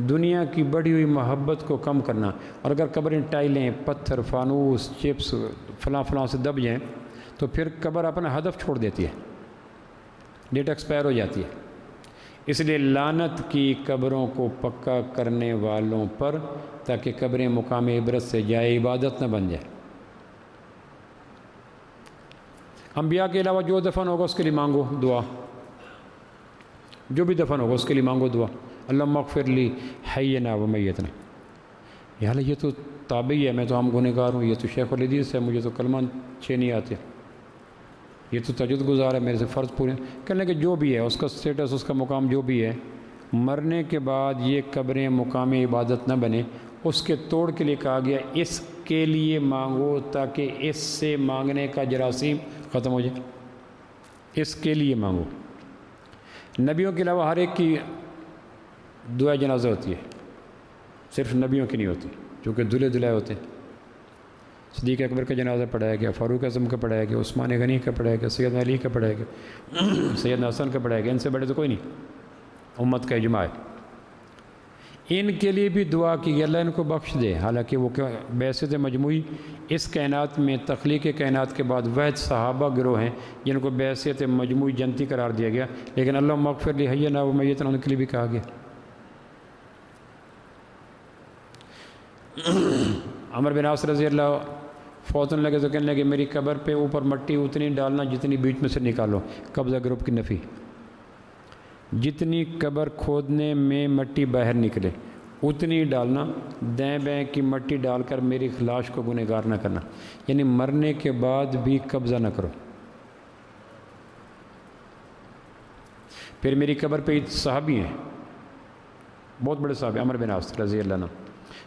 دنیا کی بڑھی ہوئی محبت کو کم کرنا۔ اور اگر قبریں ٹائلیں، پتھر، فانوس، چپس فلاں فلاں سے دب جائیں تو پھر قبر اپنا ہدف چھوڑ دیتی ہے، ڈیٹ ایکسپائر ہو جاتی ہے۔ اس لیے لعنت کی قبروں کو پکا کرنے والوں پر، تاکہ قبریں مقام عبرت سے جائے عبادت نہ بن جائے۔ انبیاء کے علاوہ جو دفن ہوگا اس کے لیے مانگو دعا، جو بھی دفن ہوگا اس کے لیے مانگو دعا، اللہم اغفر لی حینا و میتنا۔ یہ تو تابعی ہے، میں تو ہم گنہگار ہوں، یہ تو شیخ الحدیث ہے، مجھے تو کلمہ 6 نہیں آتے، یہ تو تجد گزار ہے، میرے سے فرض پورے۔ کہنے کہ جو بھی ہے اس کا سٹیٹس، اس کا مقام جو بھی ہے، مرنے کے بعد یہ قبریں مقام عبادت نہ بنے، اس کے توڑ کے لیے کہا گیا اس کے لیے مانگو تاکہ اس سے مانگنے کا جراثیم ختم ہو جائے، اس کے لیے مانگو۔ نبیوں کے علاوہ ہر ایک کی دعا جنازہ ہوتی ہے، صرف نبیوں کی نہیں ہوتی، چونکہ دلہے دلہے ہوتے ہیں۔ صدیق اکبر کا جنازہ پڑھایا گیا، فاروق اعظم کا پڑھایا گیا، عثمان غنی کا پڑھایا گیا، سیدنا علی کا پڑھایا گیا، سیدنا حسن کا پڑھایا گیا، ان سے بڑے تو کوئی نہیں، امت کا اجماع ہے۔ ان کے لیے بھی دعا کی کہ اللہ ان کو بخش دے، حالانکہ وہ بعثت مجموعی اس کائنات میں تخلیق کائنات کے بعد واحد صحابہ گروہ ہیں جن کو بعثت مجموعی جنتی قرار دیا گیا، لیکن اللہم اغفر لی حینا و میتنا ان کے لیے بھی کہا گیا۔ عمر بن عاص رضی اللہ فوت ہونے لگے تو کہنے لگے میری قبر پہ اوپر مٹی اتنی ڈالنا جتنی بیچ میں سے نکالو، قبضہ گروپ کی نفی، جتنی قبر کھودنے میں مٹی باہر نکلے اتنی ڈالنا، دائیں بائیں کی مٹی ڈال کر میری لاش کو گنہگار نہ کرنا، یعنی مرنے کے بعد بھی قبضہ نہ کرو۔ پھر میری قبر پہ صحابی ہیں، بہت بڑے صحابی، عمر بن عاص رضی اللہ عنہ،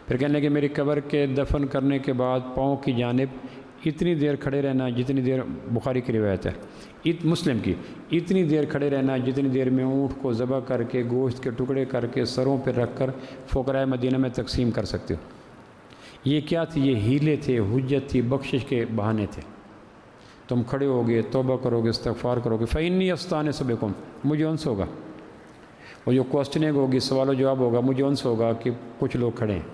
پھر کہنے لگے میری قبر کے دفن کرنے کے بعد پاؤں کی جانب اتنی دیر کھڑے رہنا جتنی دیر، بخاری کی روایت ہے، مسلم کی، اتنی دیر کھڑے رہنا جتنی دیر میں اونٹ کو ذبح کر کے گوشت کے ٹکڑے کر کے سروں پہ رکھ کر فقراء مدینہ میں تقسیم کر سکتے ہو۔ یہ کیا تھی؟ یہ ہیلے تھے، حجت تھی، بخشش کے بہانے تھے۔ تم کھڑے ہوگے، توبہ کرو گے، استغفار کرو گے، فإنی استانس بکم، مجھے انس ہوگا، وہ جو کوسچننگ ہوگی، سوال و جواب ہوگا، مجھے انس ہوگا کہ کچھ لوگ کھڑے ہیں۔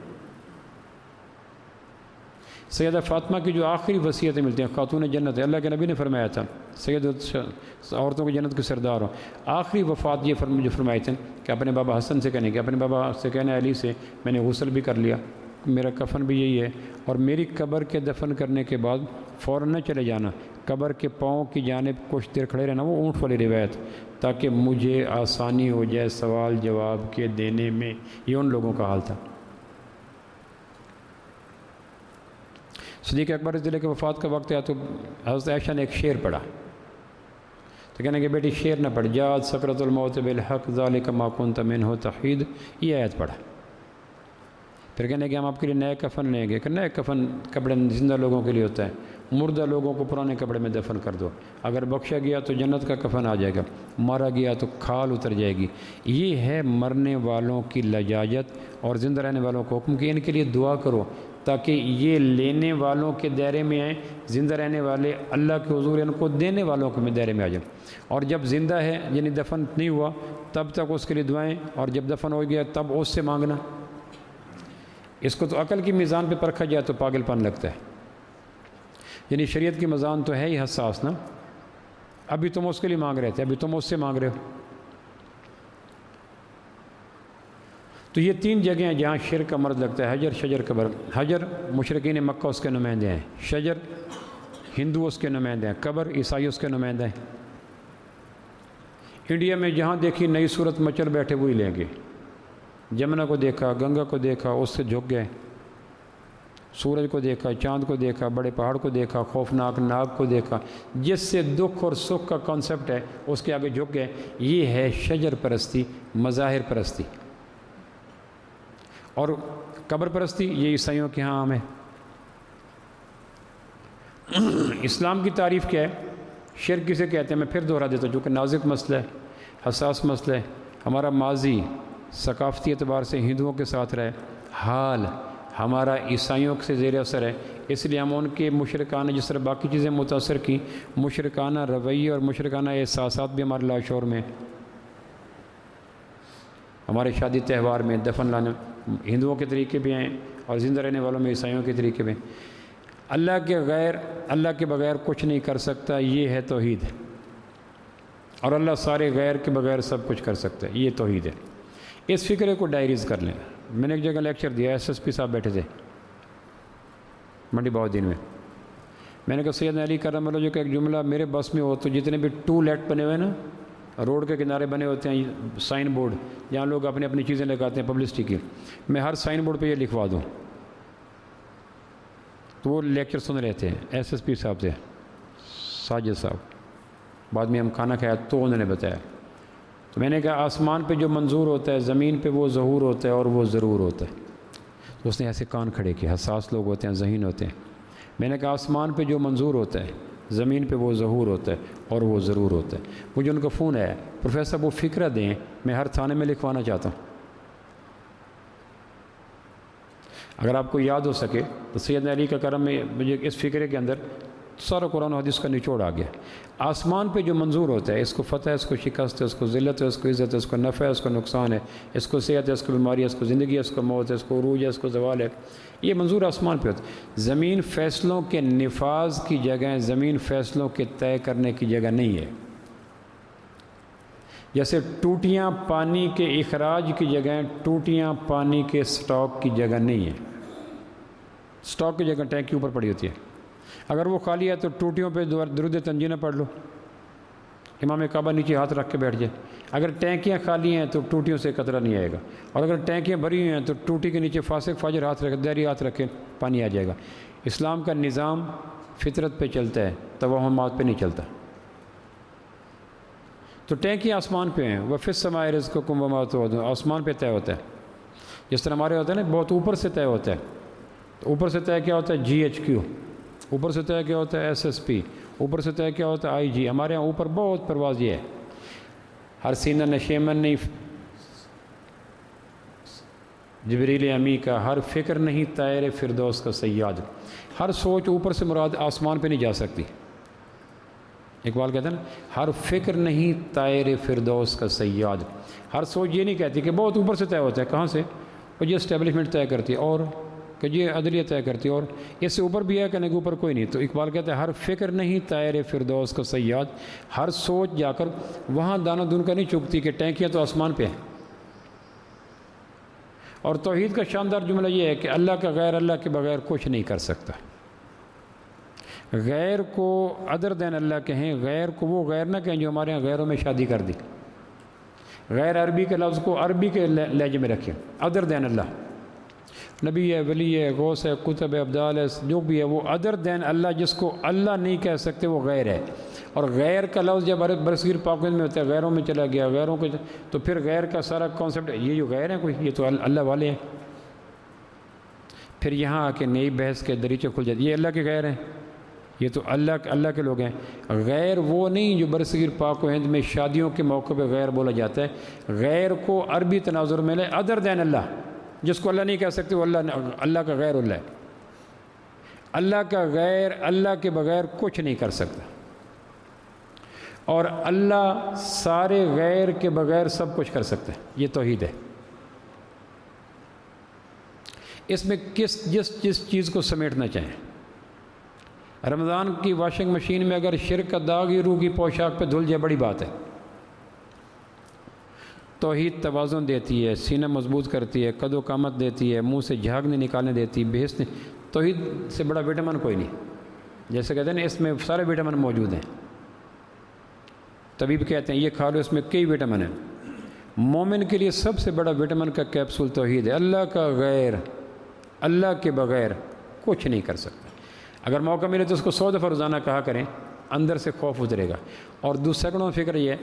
سیدہ فاطمہ کی جو آخری وصیتیں ملتی ہیں، خاتون جنت ہے، اللہ کے نبی نے فرمایا تھا سید عورتوں کی جنت کے سردار ہو، آخری وفات یہ جو فرمائی تھے کہ اپنے بابا حسن سے کہنے، کہ اپنے بابا سے کہنا علی سے میں نے غسل بھی کر لیا، میرا کفن بھی یہی ہے، اور میری قبر کے دفن کرنے کے بعد فوراً نہ چلے جانا، قبر کے پاؤں کی جانب کچھ دیر کھڑے رہنا، وہ اونٹ والی روایت، تاکہ مجھے آسانی ہو جائے سوال جواب کے دینے میں۔ یہ ان لوگوں کا حال تھا۔ صدیق اکبر رضی اللہ کے وفات کا وقت ہے تو حضرت عائشہ نے ایک شعر پڑھا، تو کہنے کہ بیٹی شعر نہ پڑھ، جاءت سکرۃ الموت بالحق ذالک ما کنت منہ تحید، یہ آیت پڑھا۔ پھر کہنے کہ ہم آپ کے لیے نئے کفن لیں گے، کہ نئے کفن کپڑے زندہ لوگوں کے لیے ہوتا ہے، مردہ لوگوں کو پرانے کپڑے میں دفن کر دو، اگر بخشا گیا تو جنت کا کفن آ جائے گا، مارا گیا تو کھال اتر جائے گی۔ یہ ہے مرنے والوں کی لجاجت، اور زندہ رہنے والوں کو حکم کہ ان کے لیے دعا کرو تاکہ یہ لینے والوں کے دائرے میں آئیں، زندہ رہنے والے اللہ کے حضور ان کو دینے والوں کے دائرے میں آ جائیں، اور جب زندہ ہے یعنی دفن نہیں ہوا تب تک اس کے لیے دعائیں، اور جب دفن ہو گیا تب اس سے مانگنا۔ اس کو تو عقل کی میزان پہ پرکھا جائے تو پاگل پن لگتا ہے، یعنی شریعت کی مزان تو ہے ہی حساس نا. ابھی تم اس کے لیے مانگ رہے تھے، ابھی تم اس سے مانگ رہے ہو. تو یہ 3 جگہیں ہیں جہاں شرک کا مرض لگتا ہے، حجر، شجر، قبر. حجر مشرکین مکہ اس کے نمائندے ہیں، شجر ہندو اس کے نمائندے ہیں، قبر عیسائی اس کے نمائندے ہیں. انڈیا میں جہاں دیکھی نئی صورت مچل بیٹھے وہی لیں گے. جمنا کو دیکھا، گنگا کو دیکھا، اس سے جھک گئے. سورج کو دیکھا، چاند کو دیکھا، بڑے پہاڑ کو دیکھا، خوفناک ناگ کو دیکھا، جس سے دکھ اور سکھ کا کانسیپٹ ہے اس کے آگے جھک گئے. یہ ہے شجر پرستی، مظاہر پرستی. اور قبر پرستی یہ عیسائیوں کے ہاں عام ہے. اسلام کی تعریف کیا ہے؟ شرک کسے کہتے ہیں؟ میں پھر دوہرا دیتا ہوں چونکہ نازک مسئلہ ہے، حساس مسئلہ ہے. ہمارا ماضی ثقافتی اعتبار سے ہندوؤں کے ساتھ رہے، حال ہمارا عیسائیوں سے زیر اثر ہے. اس لیے ہم ان کے مشرکانہ، جس طرح باقی چیزیں متاثر کی، مشرکانہ رویے اور مشرکانہ احساسات بھی ہمارے لاشعور میں، ہمارے شادی تہوار میں، دفن لانے ہندوؤں کے طریقے بھی ہیں اور زندہ رہنے والوں میں عیسائیوں کے طریقے بھی ہیں. اللہ کے بغیر کچھ نہیں کر سکتا، یہ ہے توحید. اور اللہ سارے غیر کے بغیر سب کچھ کر سکتا ہے، یہ توحید ہے. اس فکرے کو ڈائریز کر لیں. میں نے ایک جگہ لیکچر دیا، SSP صاحب بیٹھے تھے منڈی بہاؤالدین میں. میں نے کہا سیدنا علی کرم اللہ جو کہ ایک جملہ میرے بس میں ہو تو جتنے بھی ٹولٹ بنے ہوئے نا، روڈ کے کنارے بنے ہوتے ہیں سائن بورڈ جہاں لوگ اپنی اپنی چیزیں لگاتے ہیں پبلسٹی کی، میں ہر سائن بورڈ پہ یہ لکھوا دوں. تو وہ لیکچر سن رہے تھے SSP صاحب سے، ساجد صاحب. بعد میں ہم کھانا کھایا تو انہوں نے بتایا. تو میں نے کہا آسمان پہ جو منظور ہوتا ہے زمین پہ وہ ظہور ہوتا ہے اور وہ ضرور ہوتا ہے. تو اس نے ایسے کان کھڑے کیے. حساس لوگ ہوتے ہیں، ذہین ہوتے ہیں. میں نے کہا آسمان پہ جو منظور ہوتا ہے زمین پہ وہ ظہور ہوتا ہے اور وہ ضرور ہوتا ہے. مجھے ان کا فون ہے، پروفیسر وہ فکرہ دیں، میں ہر تھانے میں لکھوانا چاہتا ہوں. اگر آپ کو یاد ہو سکے تو سیدنا علی کا کرم میں مجھے اس فکرے کے اندر سارا قرآن و حدیث کا نچوڑ آ گیا. آسمان پہ جو منظور ہوتا ہے، اس کو فتح ہے، اس کو شکست ہے، اس کو ذلت ہے، اس کو عزت ہے، اس کو نفع ہے، اس کو نقصان ہے، اس کو صحت ہے، اس کو بیماری ہے، اس کو زندگی ہے، اس کو موت ہے، اس کو عروج ہے، اس کو زوال ہے، یہ منظور آسمان پہ ہوتا ہے. زمین فیصلوں کے نفاذ کی جگہ ہے، زمین فیصلوں کے طے کرنے کی جگہ نہیں ہے. جیسے ٹوٹیاں پانی کے اخراج کی جگہ ہیں، ٹوٹیاں پانی کے سٹاک کی جگہ نہیں ہے. سٹاک کی جگہ ٹینک کے اوپر پڑی ہوتی ہے. اگر وہ خالی ہے تو ٹوٹیوں پہ درود تنجیہ پڑھ لو، امام کعبہ نیچے ہاتھ رکھ کے بیٹھ جائے. اگر ٹینکیاں خالی ہیں تو ٹوٹیوں سے قطرہ نہیں آئے گا، اور اگر ٹینکیاں بھری ہوئی ہیں تو ٹوٹی کے نیچے فاسق فاجر ہاتھ رکھے، دہری ہاتھ رکھے، پانی آ جائے گا. اسلام کا نظام فطرت پہ چلتا ہے، توہمات پہ نہیں چلتا. تو ٹینکیاں آسمان پہ ہیں، وَفِي السَّمَاءِ رِزْقُكُمْ وَمَا تُوعَدُونَ، آسمان پہ طے ہوتا ہے. جس طرح ہمارے ہوتا ہے نا بہت اوپر سے طے ہوتا ہے. تو اوپر سے طے کیا ہوتا ہے؟ GHQ. اوپر سے طے کیا ہوتا ہے؟ SSP. اوپر سے طے کیا ہوتا ہے؟ IG. ہمارے ہاں اوپر بہت پرواز یہ ہے، ہر سینہ نشیمن نہیں جبریل امی کا، ہر فکر نہیں طائر فردوس کا صیاد. ہر سوچ اوپر سے مراد آسمان پہ نہیں جا سکتی. اقبال کہتے ہیں نا ہر فکر نہیں طائر فردوس کا صیاد. ہر سوچ یہ نہیں کہتی کہ بہت اوپر سے طے ہوتا ہے. کہاں سے؟ اور یہ اسٹیبلشمنٹ طے کرتی ہے، اور کہ یہ عدلیہ طے کرتی ہے، اور اس سے اوپر بھی ہے کہ نہیں اوپر کوئی نہیں. تو اقبال کہتے ہیں ہر فکر نہیں طائر فردوس کا صیاد. ہر سوچ جا کر وہاں دانہ دن کا نہیں چکتی کہ ٹینکیاں تو آسمان پہ ہیں. اور توحید کا شاندار جملہ یہ ہے کہ اللہ کا غیر اللہ کے بغیر کچھ نہیں کر سکتا. غیر کو ادر دین اللہ کہیں، غیر کو وہ غیر نہ کہیں جو ہمارے ہاں غیروں میں شادی کر دی. غیر عربی کے لفظ کو عربی کے لہجے میں رکھیں، ادر دین اللہ. نبی ہے، ولی ہے، غوث ہے، کتب ہے، ابدال ہے، جو بھی ہے وہ ادر دین اللہ، جس کو اللہ نہیں کہہ سکتے وہ غیر ہے. اور غیر کا لفظ جب برصغیر پاک میں ہوتا ہے غیروں میں چلا گیا، غیروں کو، تو پھر غیر کا سارا کانسیپٹ یہ جو غیر ہیں کوئی، یہ تو اللہ والے ہیں. پھر یہاں آ کے نئی بحث کے دریچے کھل جاتے، یہ اللہ کے غیر ہیں، یہ تو اللہ کے لوگ ہیں. غیر وہ نہیں جو برصغیر پاک و ہند میں شادیوں کے موقع پہ غیر بولا جاتا ہے. غیر کو عربی تناظر میں لے ادر دین اللہ، جس کو اللہ نہیں کہہ سکتے وہ اللہ کا غیر اللہ ہے. اللہ کا غیر اللہ کے بغیر کچھ نہیں کر سکتا، اور اللہ سارے غیر کے بغیر سب کچھ کر سکتا ہے. یہ توحید ہے. اس میں جس چیز کو سمیٹنا چاہیں، رمضان کی واشنگ مشین میں اگر شرک کا داغ ہی روح کی پوشاک پہ دھل جائے بڑی بات ہے۔ توحید توازن دیتی ہے، سینہ مضبوط کرتی ہے، قد و قامت دیتی ہے، منہ سے جھاگ نہیں نکالنے دیتی، بحث نہیں۔ توحید سے بڑا وٹامن کوئی نہیں، جیسے کہتے ہیں نا اس میں سارے وٹامن موجود ہیں۔ طبیب کہتے ہیں یہ کھا لو، اس میں کئی وٹامن ہیں۔ مومن کے لیے سب سے بڑا وٹامن کا کیپسول توحید ہے۔ اللہ کا غیر، اللہ کے بغیر کچھ نہیں کر سکتا۔ اگر موقع ملے تو اس کو 100 دفعہ روزانہ کہا کریں، اندر سے خوف اترے گا۔ اور دوسروں فکر یہ ہے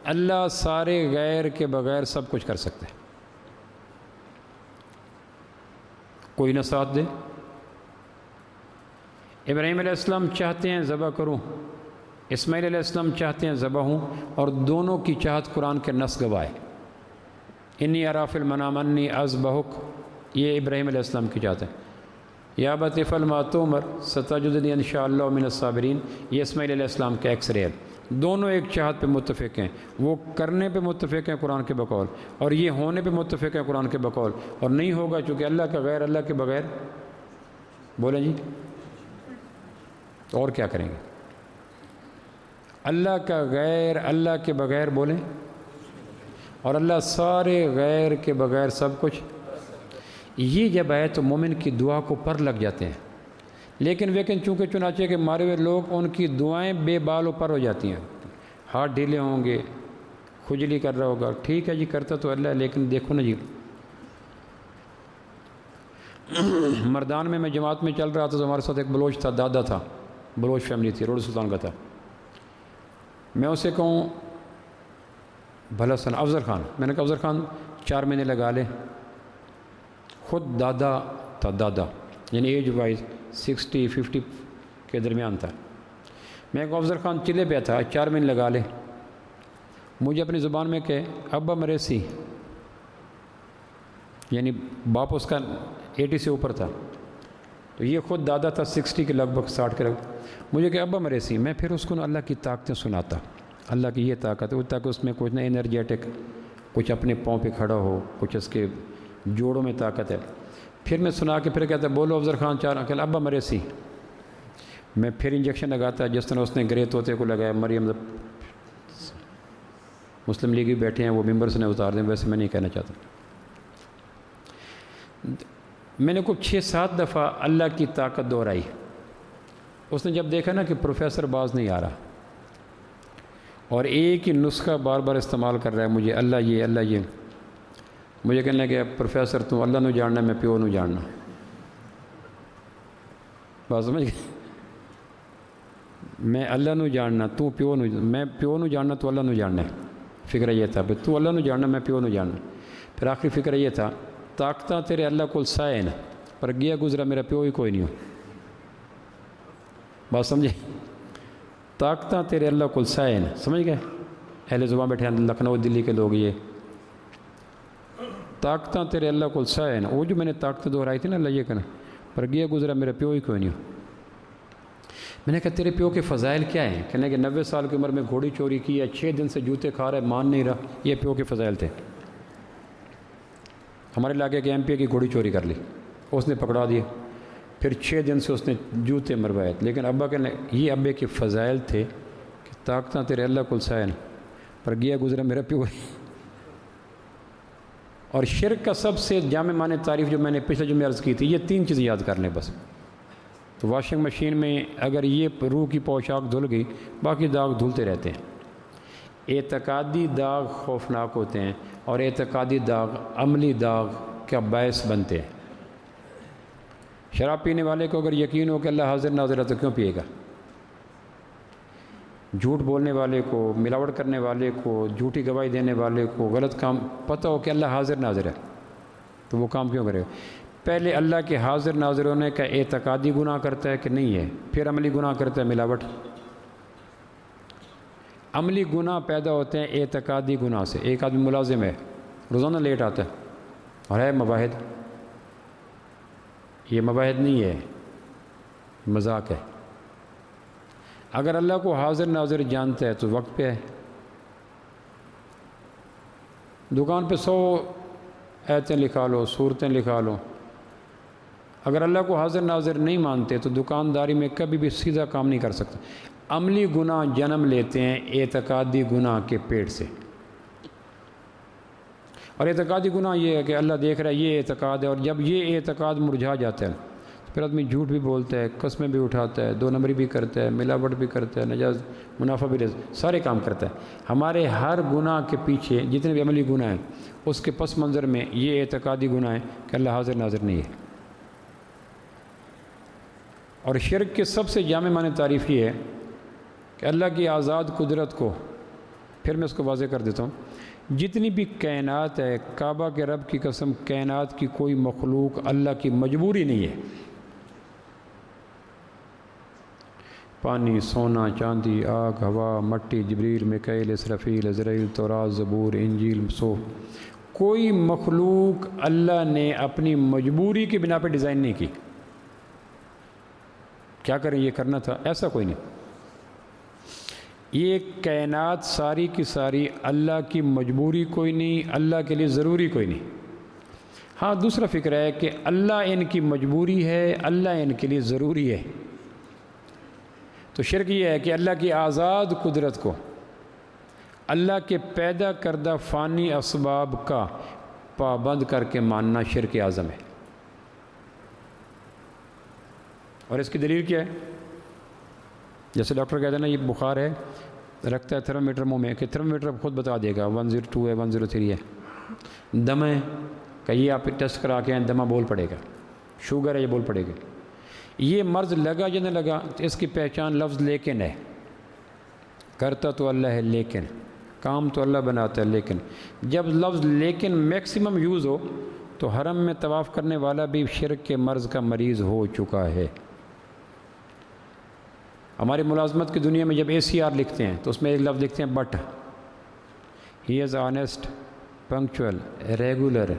اللہ سارے غیر کے بغیر سب کچھ کر سکتے ہیں، کوئی نہ ساتھ دے۔ ابراہیم علیہ السلام چاہتے ہیں ذبح کروں، اسماعیل علیہ السلام چاہتے ہیں ذبح ہوں، اور دونوں کی چاہت قرآن کے نص گواہ ہے۔ انی اری فی المنام انی اذبحک، یہ ابراہیم علیہ السلام کی چاہت ہے۔ یا ابت افعل ما تؤمر ستجدنی ان شاء اللہ من الصابرین، یہ اسماعیل علیہ السلام کا ایکس رے ہے۔ دونوں ایک چاہت پہ متفق ہیں، وہ کرنے پہ متفق ہیں قرآن کے بقول، اور یہ ہونے پہ متفق ہیں قرآن کے بقول، اور نہیں ہوگا چونکہ اللہ کا غیر اللہ کے بغیر۔ بولیں جی، اور کیا کریں گے؟ اللہ کا غیر اللہ کے بغیر بولیں، اور اللہ سارے غیر کے بغیر سب کچھ۔ یہ جب آئے تو مومن کی دعا کو پر لگ جاتے ہیں، لیکن چونکہ چنانچہ کہ مارے ہوئے لوگ ان کی دعائیں بے بال و پر ہو جاتی ہیں، ہاتھ ڈھیلے ہوں گے، کھجلی کر رہا ہوگا، ٹھیک ہے جی کرتا تو اللہ ہے، لیکن دیکھو نا جی۔ مردان میں جماعت میں چل رہا تھا تو ہمارے ساتھ ایک بلوچ تھا، دادا تھا، بلوچ فیملی تھی، روڈ سلطان کا تھا۔ میں اسے کہوں بھلا سن افضل خان، میں نے کہا افضل خان 4 مہینے لگا لے، خود دادا تھا، دادا یعنی ایج وائز 60-50 کے درمیان تھا۔ میں کہا افضل خان چلے پہ تھا، 4 مہینے لگا لے۔ مجھے اپنی زبان میں کہ ابا مریسی، یعنی باپ اس کا 80 سے اوپر تھا، تو یہ خود دادا تھا 60 کے لگ بھگ، 60 کے لگ بھگ۔ مجھے کہ ابا مریسی، میں پھر اس کو اللہ کی طاقتیں سناتا، اللہ کی یہ طاقت ہے، تاکہ اس میں کچھ نہ انرجیٹک، کچھ اپنے پاؤں پہ کھڑا ہو، کچھ اس کے جوڑوں میں طاقت ہے۔ پھر میں سنا کے پھر کہتا بولو افضل خان 4، کہ ابا مریسی، میں پھر انجیکشن لگاتا جس طرح اس نے گرے طوطے کو لگایا۔ مریم مسلم لیگی بیٹھے ہیں، وہ ممبر سے نہ اتار دیں، ویسے میں نہیں کہنا چاہتا۔ میں نے کچھ 6-7 دفعہ اللہ کی طاقت دہرائی۔ اس نے جب دیکھا نا کہ پروفیسر باز نہیں آ رہا اور ایک ہی نسخہ بار بار استعمال کر رہا ہے، مجھے اللہ یہ اللہ یہ، مجھے کہنے لگا پروفیسر تو اللہ نو جاننا، میں پیو نو جاننا۔ بات سمجھ گئے؟ میں اللہ نو جاننا، تو پیو نو، میں پیو نو جاننا، تو اللہ نو جاننا ہے۔ فکر یہ تھا تو اللہ نو جاننا، میں پیو نو جاننا۔ پھر آخری فکر یہ تھا طاقتاں تیرے اللہ کول سائے نا، پر گیا گزرا میرا پیو ہی کوئی نہیں ہو۔ بات سمجھے؟ طاقتاں تیرے اللہ کول سائے نا، سمجھ گئے؟ اہل زبان بیٹھے ہیں لکھنؤ دلی کے لوگ، یہ طاقتاں تیرے اللہ کول سائے نا، وہ جو میں نے طاقتیں دہرائی تھی نا اللہ یہ کہنا، پر گیا گزرا میرا پیو ہی کوئی نہیں ہو۔ میں نے کہا تیرے پیو کے فضائل کیا ہیں؟ کہنے کہ 90 سال کی عمر میں گھوڑی چوری کی ہے، 6 دن سے جوتے کھا رہا ہے، مان نہیں رہا، یہ پیو کے فضائل تھے۔ ہمارے علاقے کے MP کی گھوڑی چوری کر لی، اس نے پکڑا دیا، پھر 6 دن سے اس نے جوتے مروائے، لیکن ابا کہنے یہ ابے کے فضائل تھے کہ طاقتاں تیرے اللہ کل سائن، پر گیا گزرا میرا پیو ہے۔ اور شرک کا سب سے جامع معنی تعریف جو میں نے پچھلے جمعے عرض کی تھی، یہ 3 چیزیں یاد کر لیں بس۔ تو واشنگ مشین میں اگر یہ روح کی پوشاک دھل گئی، باقی داغ دھلتے رہتے ہیں۔ اعتقادی داغ خوفناک ہوتے ہیں، اور اعتقادی داغ عملی داغ کا باعث بنتے ہیں۔ شراب پینے والے کو اگر یقین ہو کہ اللہ حاضر ناظر ہے تو کیوں پیے گا؟ جھوٹ بولنے والے کو، ملاوٹ کرنے والے کو، جھوٹی گواہی دینے والے کو، غلط کام پتہ ہو کہ اللہ حاضر ناظر ہے تو وہ کام کیوں کرے گا؟ پہلے اللہ کے حاضر ناظر ہونے کا اعتقادی گناہ کرتا ہے کہ نہیں ہے، پھر عملی گناہ کرتا ہے ملاوٹ۔ عملی گناہ پیدا ہوتے ہیں اعتقادی گناہ سے۔ ایک آدمی ملازم ہے، روزانہ لیٹ آتا ہے اور ہے مباحث، یہ مباحث نہیں ہے، مذاق ہے۔ اگر اللہ کو حاضر ناظر جانتا ہے تو وقت پہ ہے۔ دکان پہ 100 آیتیں لکھا لو، صورتیں لکھا لو، اگر اللہ کو حاضر ناظر نہیں مانتے تو دکانداری میں کبھی بھی سیدھا کام نہیں کر سکتے۔ عملی گناہ جنم لیتے ہیں اعتقادی گناہ کے پیٹ سے، اور اعتقادی گناہ یہ ہے کہ اللہ دیکھ رہا ہے، یہ اعتقاد ہے، اور جب یہ اعتقاد مرجھا جاتا ہے پھر آدمی جھوٹ بھی بولتا ہے، قسمیں بھی اٹھاتا ہے، دو نمبری بھی کرتا ہے، ملاوٹ بھی کرتا ہے، نجائز منافع بھی سارے کام کرتا ہے۔ ہمارے ہر گناہ کے پیچھے جتنے بھی عملی گناہ ہیں اس کے پس منظر میں یہ اعتقادی گناہ ہے کہ اللہ حاضر ناظر نہیں ہے۔ اور شرک کے سب سے جامع معنی تعریف یہ ہے کہ اللہ کی آزاد قدرت کو، پھر میں اس کو واضح کر دیتا ہوں، جتنی بھی کائنات ہے، کعبہ کے رب کی قسم کائنات کی کوئی مخلوق اللہ کی مجبوری نہیں ہے۔ پانی، سونا، چاندی، آگ، ہوا، مٹی، جبریل، میکائیل، اسرافیل، عزرائیل، تورات، زبور، انجیل، صحف، کوئی مخلوق اللہ نے اپنی مجبوری کی بنا پہ ڈیزائن نہیں کی۔ کیا کریں، یہ کرنا تھا، ایسا کوئی نہیں۔ یہ کائنات ساری کی ساری اللہ کی مجبوری کوئی نہیں، اللہ کے لیے ضروری کوئی نہیں۔ ہاں دوسرا فکر ہے کہ اللہ ان کی مجبوری ہے، اللہ ان کے لیے ضروری ہے۔ تو شرک یہ ہے کہ اللہ کی آزاد قدرت کو اللہ کے پیدا کردہ فانی اسباب کا پابند کر کے ماننا شرک اعظم ہے۔ اور اس کی دلیل کیا ہے؟ جیسے ڈاکٹر کہتے ہیں نا، یہ بخار ہے، رکھتا ہے تھرمومیٹر منہ میں، کہ تھرمومیٹر خود بتا دے گا 102 ہے، 103 ہے۔ دم ہے، کہیے آپ ٹیسٹ کرا کے ہیں، دمہ بول پڑے گا۔ شوگر ہے، یہ بول پڑے گا۔ یہ مرض لگا یا نہ لگا، اس کی پہچان لفظ لیکن ہے۔ کرتا تو اللہ ہے لیکن، کام تو اللہ بناتا ہے لیکن۔ جب لفظ لیکن میکسیمم یوز ہو تو حرم میں طواف کرنے والا بھی شرک کے مرض کا مریض ہو چکا ہے۔ ہماری ملازمت کی دنیا میں جب ACR لکھتے ہیں تو اس میں ایک لفظ لکھتے ہیں but, he is honest, punctual, regular,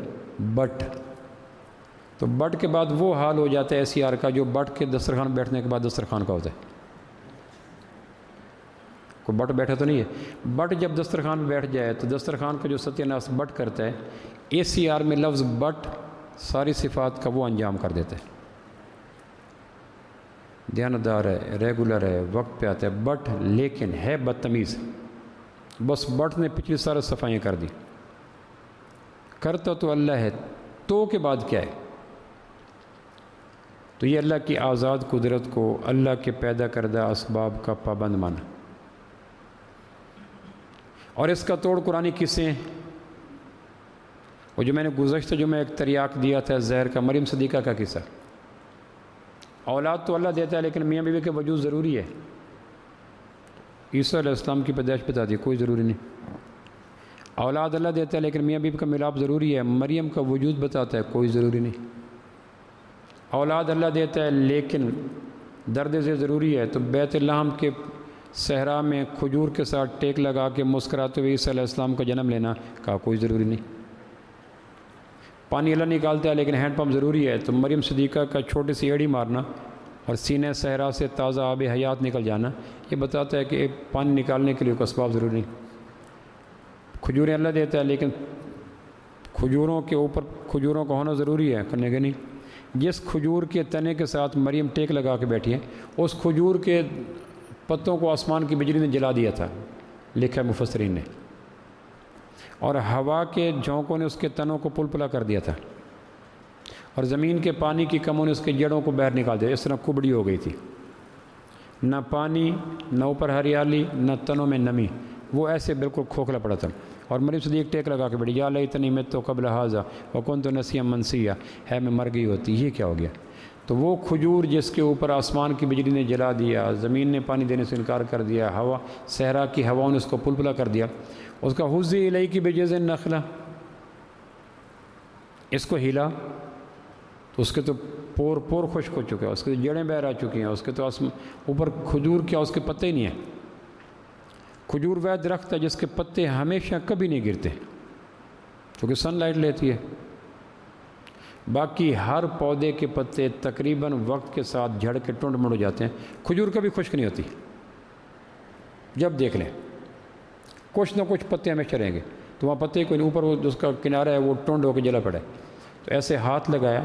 but. تو بٹ کے بعد وہ حال ہو جاتا ہے ACR کا جو بٹ کے دسترخوان بیٹھنے کے بعد دسترخوان کا ہوتا ہے۔ کوئی بٹ بیٹھا تو نہیں ہے، بٹ جب دسترخوان بیٹھ جائے تو دسترخوان کا جو ستیہ ناس بٹ کرتا ہے، ACR میں لفظ بٹ ساری صفات کا وہ انجام کر دیتا ہے۔ دیانتدار ہے، ریگولر ہے، وقت پہ آتا ہے، بٹ لیکن ہے بدتمیز۔ بس بٹ نے پچھلی سارے صفائیاں کر دی۔ کرتا تو اللہ ہے، تو کے بعد کیا ہے؟ تو یہ اللہ کی آزاد قدرت کو اللہ کے پیدا کردہ اسباب کا پابند مانا۔ اور اس کا توڑ قرآنی قصے ہیں، وہ جو میں نے گزشتہ جو میں ایک تریاق دیا تھا زہر کا، مریم صدیقہ کا قصہ۔ اولاد تو اللہ دیتا ہے لیکن میاں بیوی کے وجود ضروری ہے۔ عیسیٰ علیہ السلام کی پیدائش بتا دی، کوئی ضروری نہیں۔ اولاد اللہ دیتا ہے لیکن میاں بیوی کا ملاپ ضروری ہے۔ مریم کا وجود بتاتا ہے، کوئی ضروری نہیں۔ اولاد اللہ دیتا ہے لیکن درد سے ضروری ہے، تو بیت لحم کے صحرا میں کھجور کے ساتھ ٹیک لگا کے مسکراتے ہوئے عیسیٰ علیہ السلام کا جنم لینا کا کوئی ضروری نہیں۔ پانی اللہ نکالتا ہے لیکن ہینڈ پمپ ضروری ہے، تو مریم صدیقہ کا چھوٹی سی ایڑی مارنا اور سینے صحرا سے تازہ آب حیات نکل جانا یہ بتاتا ہے کہ پانی نکالنے کے لیے کوئی اسباب ضروری نہیں۔ کھجوریں اللہ دیتا ہے لیکن کھجوروں کے اوپر کھجوروں کا ہونا ضروری ہے، کرنے کے نہیں۔ جس کھجور کے تنے کے ساتھ مریم ٹیک لگا کے بیٹھی ہے، اس کھجور کے پتوں کو آسمان کی بجلی نے جلا دیا تھا، لکھا ہے مفسرین نے، اور ہوا کے جھونکوں نے اس کے تنوں کو پل پلا کر دیا تھا، اور زمین کے پانی کی کموں نے اس کے جڑوں کو باہر نکال دیا۔ اس طرح کبڑی ہو گئی تھی، نہ پانی، نہ اوپر ہریالی، نہ تنوں میں نمی، وہ ایسے بالکل کھوکھلا پڑا تھا۔ اور مریم صدیق ٹیک لگا کے بیٹھی، یا لیتنی مت قبل ھذا وکنت نسیا منسیا، ہے میں مر گئی ہوتی، یہ کیا ہو گیا؟ تو وہ کھجور جس کے اوپر آسمان کی بجلی نے جلا دیا، زمین نے پانی دینے سے انکار کر دیا، ہوا صحرا کی ہواؤں نے اس کو پلپلا کر دیا، اس کا حزی الیہ کی بجز نخلہ، اس کو ہلا تو اس کے تو پور خشک ہو چکے ہیں، اس کے جڑیں بہر آ چکی ہیں، اس کے تو اوپر کھجور کیا، اس کے پتے ہی نہیں ہیں۔ کھجور وہ درخت ہے جس کے پتے ہمیشہ کبھی نہیں گرتے کیونکہ سن لائٹ لیتی ہے۔ باقی ہر پودے کے پتے تقریباً وقت کے ساتھ جھڑ کے ٹنڈ مڑ ہو جاتے ہیں، کھجور کبھی خشک نہیں ہوتی۔ جب دیکھ لیں کچھ نہ کچھ پتے ہمیشہ رہیں گے، تو وہاں پتے کوئی اوپر وہ اس کا کنارہ ہے وہ ٹنڈ ہو کے جلا پڑا ہے، تو ایسے ہاتھ لگایا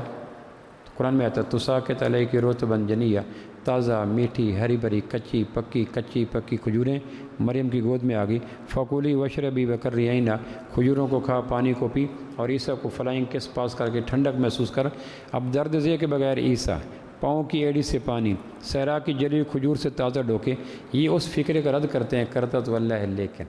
تو قرآن میں آتا ہے تساقط علیک رطبا جنیہ، تازہ میٹھی ہری بھری کچی پکی کھجوریں مریم کی گود میں آ گئی۔ فکولی وشربی وقرری عینا، کھجوروں کو کھا، پانی کو پی، اور عیسیٰ کو فلائنگ کس پاس کر کے ٹھنڈک محسوس کر۔ اب درد ذے کے بغیر عیسیٰ، پاؤں کی ایڑی سے پانی، صحرا کی جلی کھجور سے تازہ ڈوکے، یہ اس فکرے کا رد کرتے ہیں کرتا تو اللہ ہے لیکن